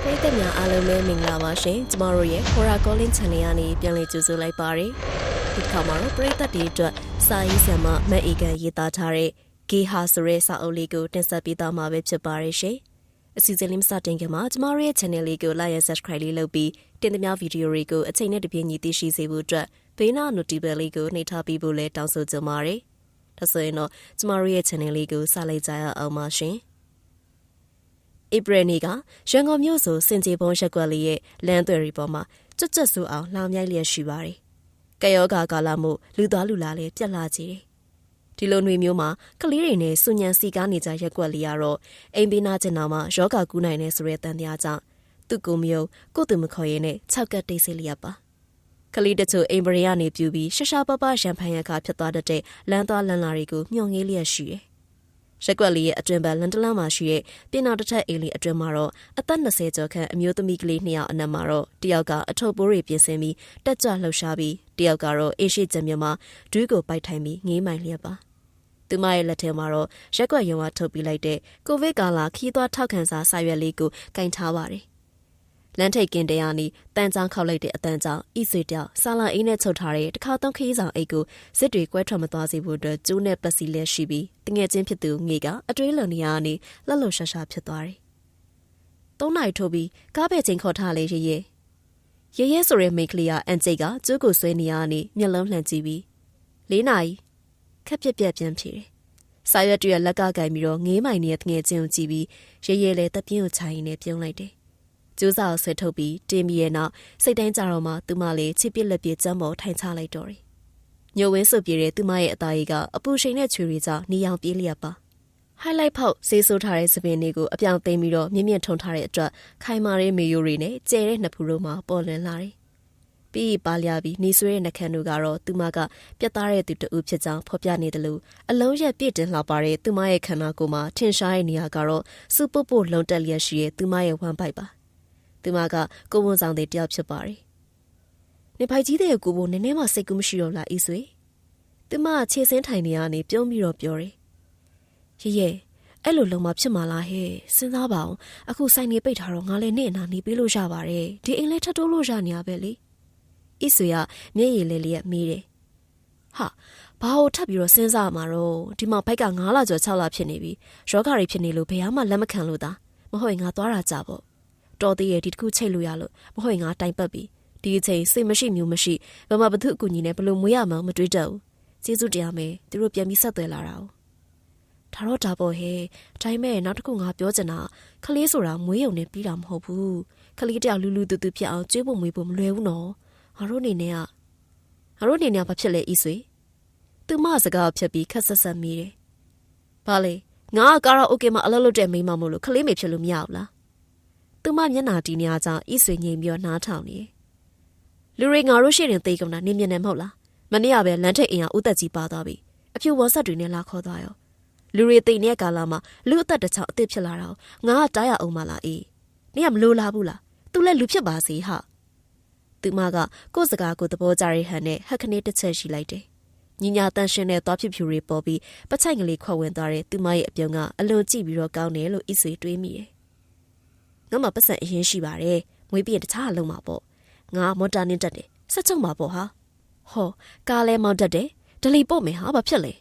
ရိသတ်များအားလုံးပဲမင်္ဂလာပါရှင်ကျမတို့ရဲ့ Horror Calling Channel ကနေပြန်လည်ကြိုဆိုလိုက်ပါရစေဒီခါမှာတော့ပရိသတ်တွေအတွက်စာရေးဆရာမမတ်အေကန်ရေးသားထားတဲ့ဂေဟာဆိုတဲ့စာအုပ်လေးကိုတင်ဆက်ပေးသွားမှာပဲဖြစ်ပါရရှင်အစီအစဉ်လေးမစတင်ခင်မှာကျမတို့ရဲ့ channel လေးကို like and subscribe လေးလုပ်ပြီးတင်သမျှဗီဒီယိုတွေကိုအချိန်နဲ့တပြေးညီသိရှိစေဖို့အတွက်ဘေးနား notification လေးကိုနှိပ်ထားပြီးဖို့လည်းတောင်းဆိုကြပါရစေဒါဆိုရင်တော့ကျမတို့ရဲ့ channel လေးကိုစလိုက်ကြရအောင်ပါရှင်ဧပြီနေ့ကရန်ကုန်မြို့ဆိုစင်ကြေဘုံရက်ကွက်လေးရဲ့လမ်းသွယ်ရီပေါ်မှာကြွတ်ကြွတ်ဆူအောင်လောင်မြိုက်လျက်ရှိပါတယ်။ကယောဂါကာလမို့လူသားလူလာလည်းပြက်လာကြတယ်။ဒီလိုຫນွေမျိုးမှာကလေးတွေနဲ့စုညံစီကားနေကြရက်ကွက်လေးကတော့အိမ်ပေးနာကျင်တော်မှာယောဂါကူးနိုင်နေဆိုတဲ့တန်တရားကြောင့်သူ့ကိုမယုံကိုသူမခေါ်ရဲနဲ့၆ကတ်တိတ်ဆိတ်လျက်ပါ။ကလေးတချို့အိမ်ပရိယနေပြူပြီးရှရှာပပရံဖန်ရခါဖြစ်သွားတဲ့လမ်းသွားလမ်းလာတွေကိုမျှော်ငေးလျက်ရှိတယ်။ရက်ကွက်လေးရဲ့အတွင်ပံလန်တလန်းမှာရှိတဲ့ပြင်တော်တစ်ထက်အိမ်လေးအတွင်မှာတော့အသက်20ကျော်ခန့်အမျိုးသမီးကလေး2ယောက်အနက်မှာတော့တယောက်ကအထုပ်ပိုးတွေပြင်ဆင်ပြီးတက်ကြွလှုပ်ရှားပြီးတယောက်ကတော့အေရှိကျမြမှာဒွိကိုပိုက်ထိုင်ပြီးငေးမိုင်လျက်ပါသူမရဲ့လက်ထဲမှာတော့ရက်ကွက်ရုံကထုတ်ပြီးလိုက်တဲ့ကိုဗစ်ကာလခီးသွွားထောက်ခံစာစာရွက်လေးကိုကင်ထားပါတယ်လမ်းထိပ်ကင်တရားနီတန်ချောင်းခောက်လိုက်တဲ့အတန်ကြောင့်ဤဆွေတယောက်ဆာလာအိမ်နဲ့ချုပ်ထားတဲ့တစ်ခါသုံးခီးဆောင်အိတ်ကိုစစ်တွေကွဲထွက်မသွားစေဖို့အတွက်ကျိုးနဲ့ပတ်စီလက်ရှိပြီးတငယ်ချင်းဖြစ်သူငေကအတွေးလုံနေရကနေလှလှရှာရှာဖြစ်သွားတယ်။၃နိုင်ထိုးပြီးကားပဲချင်းခေါ်ထားလေရဲရဲဆိုတဲ့မိန်းကလေးကအန်ကျိတ်ကကျိုးကိုဆွဲနေရကနေမျက်လုံးလှန်ကြည့်ပြီး၄နိုင်ခက်ပြက်ပြက်ပြန်ဖြေတယ်။စာရွက်တွေလက်ကကင်ပြီးတော့ငေးမိုင်နေတဲ့တငယ်ချင်းကိုကြည့်ပြီးရဲလည်းတပြင်းကိုခြိုင်နေပြုံးလိုက်တယ်ကျိုးစာကိုဆွဲထုတ်ပြီးတင်းပြီးရဲ့နောက်စိတ်တိုင်းကြတော့မှသူမလေးချစ်ပြစ်လက်ပြကျမ်းပေါ်ထိုင်ချလိုက်တော့တယ်။ညိုဝင်းစုပ်ပြေတဲ့သူမရဲ့အသားရည်ကအပူရှိန်တဲ့ချွေတွေကြောင့်နေအောင်ပြေးလျက်ပါ။ highlight ဖောက်ဆေးဆိုးထားတဲ့စပင်တွေကိုအပြောင်သိမ်းပြီးတော့မြင့်မြင့်ထုံထားတဲ့အတွက်ခိုင်မာတဲ့မေယိုတွေနဲ့ကျဲတဲ့နှစ်ဖူးတို့မှပေါ်လွင်လာတယ်။ပြီးပါလျာပြီးနေဆွေးတဲ့နှခမ်းတို့ကတော့သူမကပြတ်သားတဲ့သူတူဖြစ်ကြောင်းဖော်ပြနေတယ်လို့အလုံးရက်ပြည့်တင်လှပါတဲ့သူမရဲ့ခန္ဓာကိုယ်မှာထင်ရှားတဲ့နေရာကတော့စူပုတ်ပုတ်လုံတက်လျက်ရှိတဲ့သူမရဲ့ဝမ်းပိုက်ပါသူမကကိုဝန်ဆောင်တဲ့တယောက်ဖြစ်ပါတယ်။နေဖိုက်ကြီးတဲ့ကိုဘိုနည်းနည်းမှစိတ်ကူးမရှိတော့လားဤဆွေ။သူမခြေစင်းထိုင်နေရနေပြုံးပြီးတော့ပြောတယ်။ရဲအဲ့လိုလုံးမဖြစ်မှာလားဟဲ့စဉ်းစားပါအောင်အခုဆိုင်နေပိတ်ထားတော့ငါလည်းနေနာနေပေးလို့ရပါတယ်ဒီအိမ်လေးထပ်တိုးလို့ရနေရပဲလေ။ဤဆွေကမျက်ရည်လေးလေးမေးတယ်။ဟာဘာလို့ထပ်ပြီးတော့စဉ်းစားမှာတော့ဒီမှာဘိုက်က9လကျော်6လဖြစ်နေပြီယောဂါတွေဖြစ်နေလို့ဘယ်မှလက်မခံလို့သာမဟုတ်ငါသွားတာကြပေါ့တော်သေးရဲ့ဒီတစ်ခုချိတ်လို့ရလို့မဟုတ်ငါတိုင်ပတ်ပြီဒီအချိန်စိတ်မရှိမျိုးမရှိဘာမှဘသူအကူညီနဲ့ဘလို့မွေးရမှမတွေးတတ်ဘူးကျေးဇူးတရားမယ်သူတို့ပြန်ပြီးဆက်သွယ်လာတာ哦ဒါတော့ဒါပေါ့ဟဲ့ဒါပေမဲ့နောက်တစ်ခုငါပြောချင်တာခလေးဆိုတာမွေးရုံနဲ့ပြီးတာမဟုတ်ဘူးခလေးတယောက်လူတူတူဖြစ်အောင်ကျွေးဖို့မွေးဖို့မလွယ်ဘူးနော်ငါတို့အနေနဲ့ဘာဖြစ်လဲဤဆွေသူမစကားဖြတ်ပြီးခက်ဆက်ဆက်မိတယ်ဘာလဲငါကကာရာအိုကေမှာအလုပ်လုပ်တဲ့မိန်းမမို့လို့ခလေးမေဖြစ်လို့မရဘူးလားသူမမျက်နှာတီးနေအားကြောင့်ဤဆွေငိမ်ပြီးနားထောင်နေလူတွေငါတို့ရှိရင်သိကုန်တာနေမြင်နေမဟုတ်လားမနေ့ကပဲလမ်းထိပ်အင်အားဥသက်ကြီးပါသွားပြီအဖြူဝတ်ဆက်တွေနဲ့လာခေါ်သွားရောလူတွေသိနေတဲ့ကာလမှာလူအသက်တစ်ချောင်းအစ်စ်ဖြစ်လာတာငါကတားရအောင်မလားအေးနေကမလိုလားဘူးလားသူလည်းလူဖြစ်ပါစေဟာသူမကကိုယ်စကားကိုသဘောကျတဲ့ဟန်နဲ့ဟက်ခနေတစ်ချက်ရှိလိုက်တယ်ညီညာတန်ရှင်တဲ့သွားဖြူဖြူတွေပေါ်ပြီးပချိုက်ကလေးခွက်ဝင်သွားတဲ့သူမရဲ့အပြုံးကအလွန်ကြည့်ပြီးတော့ကောင်းတယ်လို့ဤဆွေတွေးမိတယ်ငါမှပတ်စံအရင်ရှိပါတယ်မွေးပြည့်တခြားအလုံးမှာပေါ့ငါမော်တာနင်းတက်တယ်ဆက်ချုပ်မှာပေါ့ဟာဟောကားလဲမောင်းတက်တယ်ဒလီပို့မယ်ဟာဘာဖြစ်လဲ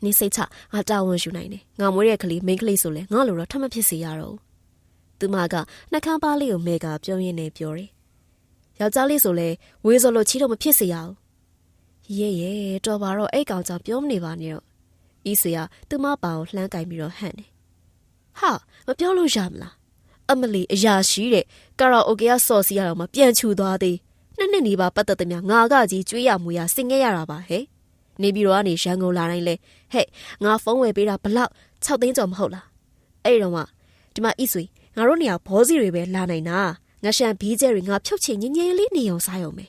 နေစိတ်ချငါတာဝန်ယူနိုင်တယ်ငါမွေးတဲ့ကလေးမိန်းကလေးဆိုလဲငါလိုတော့ထမဖြစ်စေရတော့သူမကနှကန်းပါလေးကိုမဲကပြုံးရင်းနဲ့ပြောတယ်ယောက်ျားလေးဆိုလဲဝေးစလို့ချီတော့မဖြစ်စေရအောင်ရဲတော်ပါတော့အဲ့ကောင်ကြောင့်ပြောမနေပါနဲ့တော့ဤဆွေကသူမပါကိုလှမ်းကင်ပြီးတော့ဟန့်တယ်ဟာမပြောလို့ရမလားအမလီအရာရှိတဲ့ကာရာအိုကေကစော်စီရတော့မှပြန်ချူသွားသေးနှစ်နေပါပတ်သက်တဲ့မြငါကကြီးကျွေးရမွေရစင်ခဲ့ရတာပါဟဲ့နေပြီးတော့ကနေရန်ကုန်လာတိုင်းလဲဟဲ့ငါဖုန်းဝယ်ပေးတာဘလောက်6သိန်းကျော်မဟုတ်လားအဲ့တော့မှဒီမှာဤဆွေငါတို့နေရာဘောစီတွေပဲလာနိုင်တာငါရှန်ဘီးကျဲတွေငါဖြုတ်ချင်ငင်းငင်းလေးနေအောင်စားရုံပဲဒ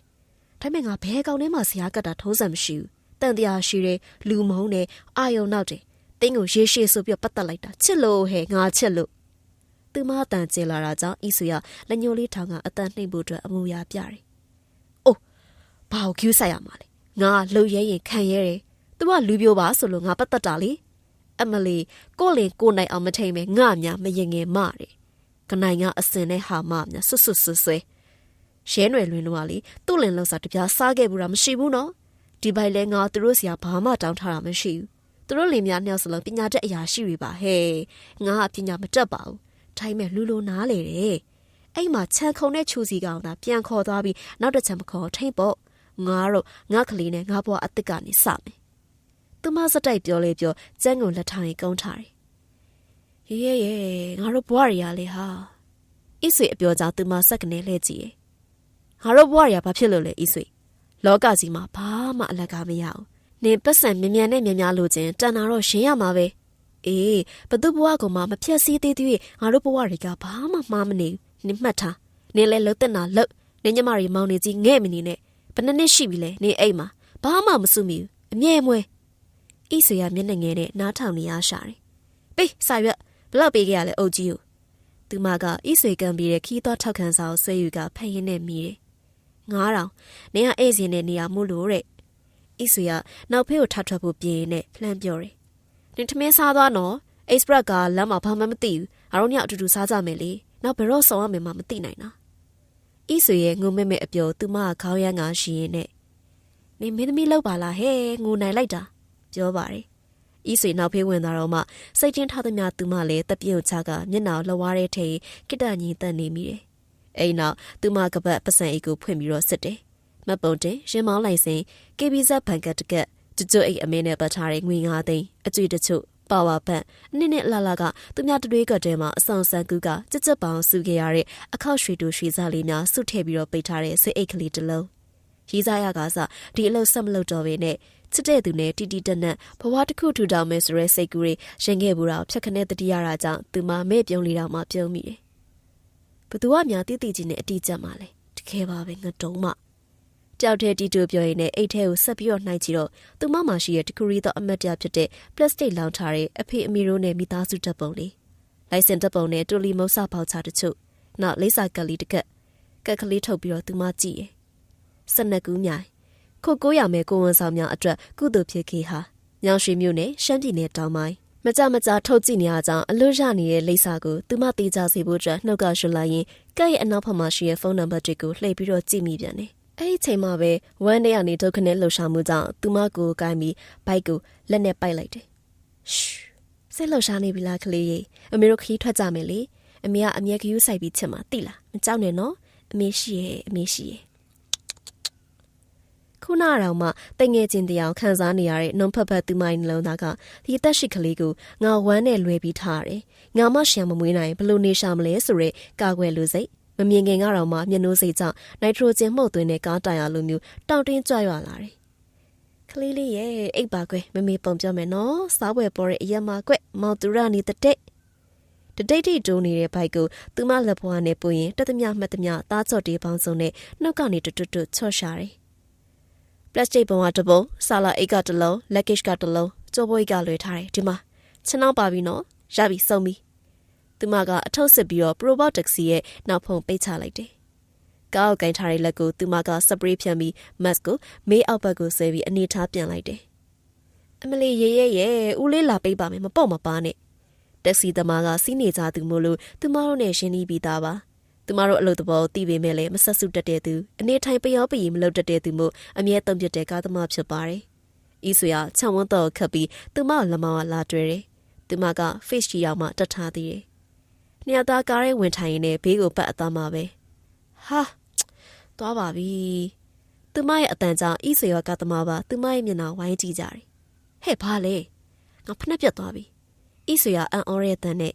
ါပေမဲ့ငါဘဲကောင်ထဲမှာဆရာကတ်တာထုံးစံမရှိဘူးတန်တရားရှိတဲ့လူမုံနဲ့အာယုံနောက်တယ်တင်းကိုရေရှည်ဆိုပြီးပတ်သက်လိုက်တာချစ်လို့ဟဲ့ငါချစ်လို့သူမအတန်ကျလာတာကြောင့်ဤဆွေကလက်ညှိုးလေးထောင်ကအတန်နှိပ်ဖို့အတွက်အမူအရာပြတယ်။အိုးဘာကိုကျူးဆိုင်ရမှာလဲ။ငါလှုပ်ရဲရင်ခံရဲတယ်။သူကလူပြိုပါဆိုလို့ငါပတ်သက်တာလေ။အမလီကိုလင်ကိုနိုင်အောင်မထိန်ပဲငါများမရင်ငယ်မတယ် ကနိုင်ကအစင်နဲ့ဟာမများဆွဆွဆွဆွဲရှဲနွယ်လွင်တော့လေသူ့လင်လောက်စားတပြားစားခဲ့ဘူးတာမရှိဘူးနော်ဒီပိုက်လဲငါသူတို့ဆရာဘာမှတောင်းထားတာမရှိဘူးသူတို့လင်များနှစ်ယောက်စလုံးပညာတတ်အရာရှိတွေပါဟဲ့ငါကပညာမတတ်ပါဘူးထိုင်းမဲ့လူလိုနားလေတယ်အဲ့မှာခြံခုံနဲ့ချူစီကောင်သာပြန်ခေါ်သွားပြီးနောက်တစ်ချက်မခေါ်ထိမ့်ပေါ့ငါတော့ငါကလေးနဲ့ငါဘွားအစ်စ်ကနေစမယ်သူမစတိုက်ပြောလေပြောကျန်းကိုလက်ထောင်ရင်ကုန်းထားတယ်ရဲငါတို့ဘွားရရလေဟာအစ်ဆွေအပြောကြောင့်သူမဆက်ကနေလှည့်ကြည့်ရဲ့ငါတို့ဘွားရဘာဖြစ်လို့လဲအစ်ဆွေလောကကြီးမှာဘာမှအလကားမရဘူးနင်ပတ်စံမြန်မြန်နဲ့မြန်များလို့ချင်းတန်တာတော့ရှင်းရမှာပဲအေးဘသူဘွားကမှမဖြက်စီးသေးသေးငါတို့ဘွားတွေကဘာမှမှားမနေဘူးနင်မှတ်ထားနင်လည်းလှုပ်တဲ့နာလှုပ်နင်ညမရီမောင်နေကြီးငဲ့မနေနဲ့ဘယ်နှစ်ရှိပြီလဲနင်အိမ်မှာဘာမှမစုမိဘူးအမြဲမွဲဤဆွေရမျက်နှာငယ်နဲ့နားထောင်နေရရှာတယ်ပေးစာရွက်ဘလောက်ပေးခဲ့ရလဲအုပ်ကြီးကိုသူမကဤဆွေကံပြီးတဲ့ခီးတော့ထောက်ခံစာကိုဆွဲယူကဖက်ရင်းနဲ့မိတယ်9000နင်ကဧည့်စင်တဲ့နေရာမို့လို့တဲ့ဤဆွေကနောက်ဖေးကိုထထွက်ဖို့ပြင်နဲ့လှမ်းပြောတယ်နင်ထမင်းစားသွားနော်အိတ်စပရက်ကလမ်းမှာဘာမှမသိဘူးအားလုံးညအတူတူစားကြမယ်လေနောက်ဘယ်တော့ဆောင်ရမယ်မှမသိနိုင်တာဤဆွေရဲ့ငုံမဲမဲအပြောသူမကခေါင်းရမ်းကရှိရင်နဲ့နင်မင်းသမီးလောက်ပါလားဟဲ့ငိုနိုင်လိုက်တာပြောပါတယ်ဤဆွေနောက်ဖေးဝင်သွားတော့မှစိတ်ချင်းထားသမျှသူမလည်းတပြုတ်ချကမျက်နှာလှဝါးတဲ့ထိန်ကိတ္တညီတန်နေမိတယ်အိမ်နောက်သူမကပတ်ပစံအိတ်ကိုဖွင့်ပြီးတော့စစ်တယ်မပုံတင်ရင်မောင်းလိုက်စဉ် KBZ ဘန်ကတကက်ကျွတ်အိတ်အမင်းနဲ့ပတ်ထားတဲ့ငွေ9သိန်းအကျွေးတချို့ပါဝါဘတ်နှစ်လာလာကသူများတွေးကတဲမှာအဆောင်ဆန်ကူးကကြက်ပေါင်စုခဲ့ရတဲ့အခောက်ရွှေတူရွှေစားလေးများစုထည့်ပြီးတော့ပိတ်ထားတဲ့စိတ်အိတ်ကလေးတစ်လုံးရီးစားရကစဒီအလုပ်ဆက်မလုပ်တော့ဘဲနဲ့ချစ်တဲ့သူနဲ့တီတီတက်နက်ဘဝတစ်ခုထူထောင်မယ်ဆိုရဲစိတ်ကူးတွေရင်ခဲ့ဘူးတာဖြတ်ခနဲ့တတိယရာကြောင့်သူမမဲ့ပြုံးလေးတော့မှပြုံးမိတယ်ဘသူကများတိတိချင်းနဲ့အတီးကျက်မှလဲတကယ်ပါပဲငတုံးမကြောက်တဲ့တီတူပြောရင်လည်းအိတ်ထဲကိုဆက်ပြီးတော့နှိုက်ကြည့်တော့သူမမှရှိရဲ့တကူရီတော့အမတ်တရဖြစ်တဲ့ပလတ်စတစ်လောင်ထားတဲ့အဖေအမေတို့နဲ့မိသားစုတပ်ပုံလေးလိုင်စင်တပ်ပုံနဲ့တူလီမုတ်ဆပေါချတချို့နောက်လိပ်စာကက်လေးတစ်ကက်ကလေးထုတ်ပြီးတော့သူမကြည့်ရဲ့စနက်ကူးမြိုင်ခုတ်900မဲကိုဝန်ဆောင်များအတွက်ကုသိုလ်ဖြစ်ခေဟာညောင်ရွှေမြို့နယ်ရှမ်းပြည်နယ်တောင်ပိုင်းမကြထုတ်ကြည့်နေရကြောင်းအလွတ်ရနေတဲ့လိပ်စာကိုသူမတေးကြစေဖို့အတွက်နှုတ်ကရွှတ်လိုက်ရင်ကဲ့ရဲ့အနောက်ဘက်မှာရှိတဲ့ဖုန်းနံပါတ်တွေကိုလှည့်ပြီးတော့ကြည့်မိပြန်တယ်အဲ့ဒီချိန်မှာပဲဝမ်းထဲကနေဒုက္ခနဲ့လှုပ်ရှားမှုကြောင့်သူမကိုကိုင်းပြီးဘိုက်ကိုလက်နဲ့ပိုက်လိုက်တယ်။ရှူစိတ်လှုပ်ရှားနေပြီလားကလေးရေအမေတို့ခရီးထွက်ကြမယ်လေအမေကအမြဲကယူဆိုင်ပြီးချစ်မှာတိလားမကြောက်နဲ့နော်အမေရှိရဲ့ခုနကတော့မှတိတ်ငယ်ချင်းတရားခံစားနေရတဲ့နုံဖက်ဖက်သူမနှလုံးသားကဒီတက်ရှိကလေးကိုငါဝမ်းနဲ့လွယ်ပြီးထားရတယ်။ငါမှရှံမမွေးနိုင်ဘလို့နေရှာမလဲဆိုရဲကာကွယ်လူစိတ်မမြင်ခင်ကတော့မှမျက်နှာစိတ်ကြောင့်နိုက်ထရိုဂျင်မှုတ်သွင်းတဲ့ကားတိုင်ရလိုမျိုးတောင့်တင်းကြွရွာလာတယ်။ကလေးလေးရဲ့အိပ်ပါကွယ်မမေပုံပြောမယ်နော်။စားပွဲပေါ်တဲ့အရက်မကွက်မောင်သူရနေတဲ့တိတ်တိတိုးနေတဲ့ဘိုက်ကိုသူမလက်ဘွားနဲ့ပူရင်တက်သမျှမှတ်သမျှသားချော့တေးပေါင်းစုံနဲ့နှုတ်ကနေတွတ်ချော့ရှာတယ်။ပလတ်စတစ်ပုံကတစ်ပုံဆာလာအိတ်ကတစ်လုံးလက်ကစ်ကတစ်လုံးကြောပွေးကလွှဲထားတယ်ဒီမှာချင်းအောင်ပါပြီနော်ရပြီစုံပြီသူမကအထုပ်စစ်ပြီးတော့ပရိုဘော့တက္ကစီရဲ့နောက်ဖုံပိတ်ချလိုက်တယ်။ကားကိုကင်ထားတဲ့လက်ကိုသူမကစပရေးဖြန့်ပြီးမတ်ကိုမေးအောက်ဘက်ကိုဆွဲပြီးအနေထားပြန်လိုက်တယ်။အမလီရဲဦးလေးလာပိတ်ပါမယ်မပေါ့မပါနဲ့။တက္ကစီသမားကစီးနေကြသူမို့လို့သူမတို့နဲ့ရှင်းပြီးသားပါ။သူမတို့အလုပ်သဘောသိပေမဲ့လည်းမဆက်စုတက်တဲ့သူအနေထိုင်ပျော်ပရီမလုပ်တတ်တဲ့သူမို့အမြဲတုံ့ပြတဲ့ကားသမားဖြစ်ပါတယ်။ဤဆိုရချောင်းဝန်းတော့ခတ်ပြီးသူမလက်မောင်းလာတွေ့တယ်။သူမက face ကြီးရောက်မှတတ်ထားသေးတယ်။ညသားကားရဲဝင်ထိုင်ရင်လည်းဘေးကိုပတ်အသားမှာပဲဟာသွားပါပြီသူမရဲ့အတန်ကြောင့်ဤဆွေရောကသမားပါသူမရဲ့မျက်နှာဝိုင်းကြည့်ကြတယ်ဟဲ့ဘာလဲငါဖနှက်ပြတ်သွားပြီဤဆွေရအန်အော်ရဲ့အတန်နဲ့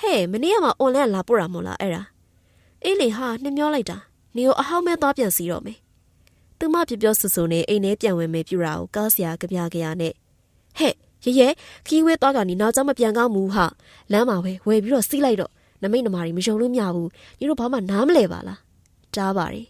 ဟဲ့မနေ့ကမှ online လာပို့တာမို့လားအဲ့ဒါအေးလေဟာနှမျောလိုက်တာနေကိုအဟောင်းမဲသွားပြန်စီတော့မယ်သူမပြောဆူဆူနဲ့အိမ်ထဲပြန်ဝင်မယ်ပြူတာကိုကားဆရာကြပြကြရနဲ့ဟဲ့ရဲခီးဝဲသွားကနေနောက်ကျမပြန်ကောင်းဘူးဟာလမ်းမှာဝယ်ပြီးတော့စီးလိုက်တော့နမိတ်နမာရီမယုံလို့မရဘူးညီတို့ဘာမှနားမလဲပါလားတားပါတယ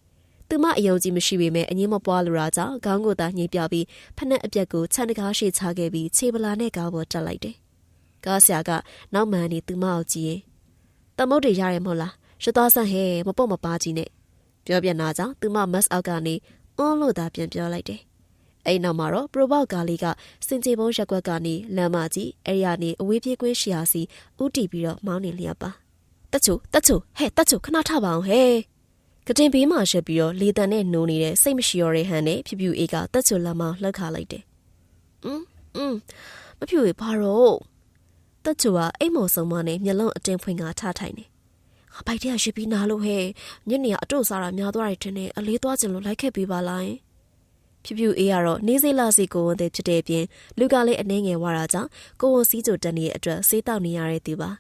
်သူမအယုံကြည်မရှိပေမဲ့အငင်းမပွားလိုတာကြောင့်ခေါင်းကိုသာညှိပြပြီးဖက်နဲ့အပြက်ကိုခြံတကားရှိချခဲ့ပြီးခြေပလာနဲ့ကားပေါ်တက်လိုက်တယ်ကားဆရာကနောက်မှန်နေသူမကိုကြည့်ရင်တမုတ်တွေရတယ်မဟုတ်လားရသွားဆန်းဟဲမပေါ့မပါကြီးနဲ့ပြောပြနာကြောင့်သူမမတ်အောက်ကနေအွန်းလို့သာပြန်ပြောလိုက်တယ်အဲ့နောက်မှာတော့ပရိုဘောက်ကားလေးကစင်ကြေပုံးရက်ကွက်ကနေလမ်းမကြီးအဲ့ရနေအဝေးပြေးကွင်းရှီယာစီဥတီပြီးတော့မောင်းနေလျက်ပါတ တက်ချိုဟဲ့တက်ချိုခဏထပါအောင်ဟဲ့ကတင်ဘေးမှာရှက်ပြီးတော့လေတန်နဲ့နိုးနေတဲ့စိတ်မရှိရတဲ့ဟန်နဲ့ဖြူဖြူအေးကတက်ချိုလက်မလှက်ခါလိုက်တယ်မဖြူအေးဘာတော့တက်ချိုကအိမ်မော်ဆုံးမနဲ့မျက်လုံးအတင်းဖွင့်ကထထိုင်နေငါဘိုက်ထဲကရှိပြီးနားလို့ဟဲ့ညနေကအတို့စားတာများသွားတယ်ထင်တယ်အလေးသွားချင်လို့လိုက်ခဲ့ပေးပါလားဖြူဖြူအေးကတော့နေစိလာစီကိုဝန်တဲ့ဖြစ်တဲ့အပြင်လူကလည်းအနေငယ်ဝါတာကြောင့်ကိုဝန်စီးကြိုတက်နေတဲ့အတွက်စေးတောက်နေရတဲ့သူပ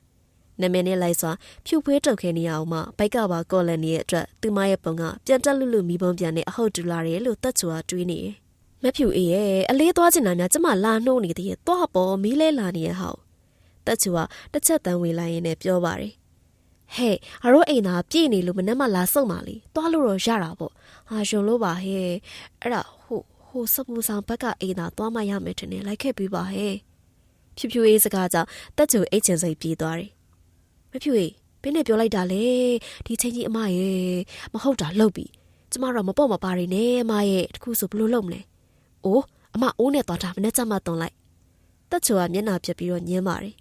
ါနာမည်နဲ့လိုက်စွာဖြူဖွေးတုတ်ခဲနေရအောင်မှဘိုက်ကပါကော်လန်နေတဲ့အတွက်သူမရဲ့ပုံကပြန်တက်လူမီးပုံပြန်နဲ့အဟုတ်တူလာတယ်လို့တက်ချူကတွေးနေတယ်မဖြူအေးရဲ့အလေးသွားချင်တာများကျမလာနှိုးနေသေးရဲ့သွားပေါ်မီးလဲလာနေရဟောက်တက်ချူကတစ်ချက်တန်းဝေလိုက်ရင်းနဲ့ပြောပါတယ်ဟဲ့အရောအိမ်သားပြည့်နေလို့မနဲ့မှလာစုံပါလေသွားလို့တော့ရတာပေါ့ဟာရှင်လို့ပါဟဲ့အဲ့ဒါဟိုစပူဆောင်ဘက်ကအိမ်သားသွားမှရမယ်ထင်တယ်လိုက်ခဲ့ပြီးပါဟဲ့ဖြူဖြူအေးစကားကြောင့်တက်ချူအိတ်ချင်စိတ်ပြေးသွားတယ်မဖြူအေးဘင်းနဲ့ပြောလိုက်တာလေဒီချင်းကြီးအမရဲ့မဟုတ်တာလှုပ်ပြီကျမတော့မပေါ့မပါရီနဲ့အမရဲ့တခုဆိုဘလို့လုပ်မလဲအိုးအမအိုးနဲ့သွားတာမနဲ့ကြမ်းမသွန်လိုက်တက်ချူကမျက်နှာပြက်ပြီးတော့ညင်းပါတယ်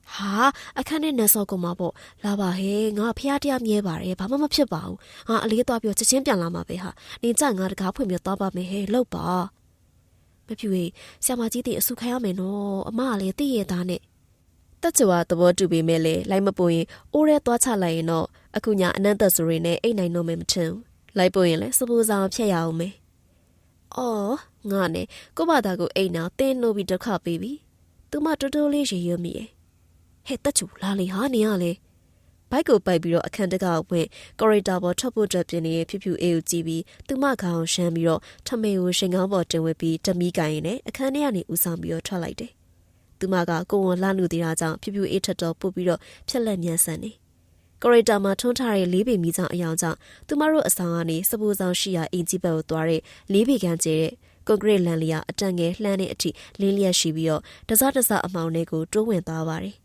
ဟာအခန်းနဲ့နတ်စောကုံမှာပေါ့လာပါဟဲ့ငါဖျားတရားမြဲပါတယ်ဘာမှမဖြစ်ပါဘူးငါအလေးသွားပြီးချက်ချင်းပြန်လာမှာပဲဟာနေကြငါတကားဖွင့်ပြီးသွားပါမယ်ဟဲ့လှုပ်ပါမဖြူကြီးဆရာမကြီးတီအဆုခိုင်းရမယ်နော်အမကလည်းသိရသားနဲ့တက်ချွာသဘောတူပေမဲ့လေလိုက်မပို့ရင်အိုးရဲသွားချလိုက်ရင်တော့အခုညအနန္တဆိုရင်နဲ့အိတ်နိုင်တော့မယ်မထင်ဘူးလိုက်ပို့ရင်လည်းစပူဆောင်ဖြတ်ရအောင်မယ်အော်ငါနဲ့ကို့ဘာသာကိုအိတ်နောက်တင်းလို့ပြီးဒုက္ခပေးပြီသူမတိုးတိုးလေးရေရွမိရဲ့ဟဲ့တက်ချူလာလေဟာနေရလေဘိုက်ကိုပိုက်ပြီးတော့အခန်းတကာကိုဝင်ကော်ရီတာပေါ်ထွက်ဖို့အတွက်ပြင်နေဖြူဖြူအေးကိုကြည့်ပြီးသူမခေါင်းရှမ်းပြီးတော့ထမေကိုရှင်ကောင်းပေါ်တင်ဝစ်ပြီးတမီးကိုင်ရင်နဲ့အခန်းထဲကနေဦးဆောင်ပြီးတော့ထွက်လိုက်တယ်သူမကကိုဝန်လှနုသေးတာကြောင့်ဖြူဖြူအေးထက်တော့ပုတ်ပြီးတော့ဖြက်လက်မြန်ဆန်နေကော်ရီတာမှာထွန်းထားတဲ့လေးပေမီးဆောင်အယောင်ကြောင့်သူမတို့အဆောင်ကနေစပူဆောင်ရှိရာအင်ကြီးဘက်ကိုသွားတဲ့လေးပေကန်ကျဲတဲ့ကွန်ကရစ်လန်လျာအတန်ငယ်လှမ်းတဲ့အထိလင်းလျက်ရှိပြီးတော့တစတစအမောင်တွေကိုတိုးဝင်သွားပါတယ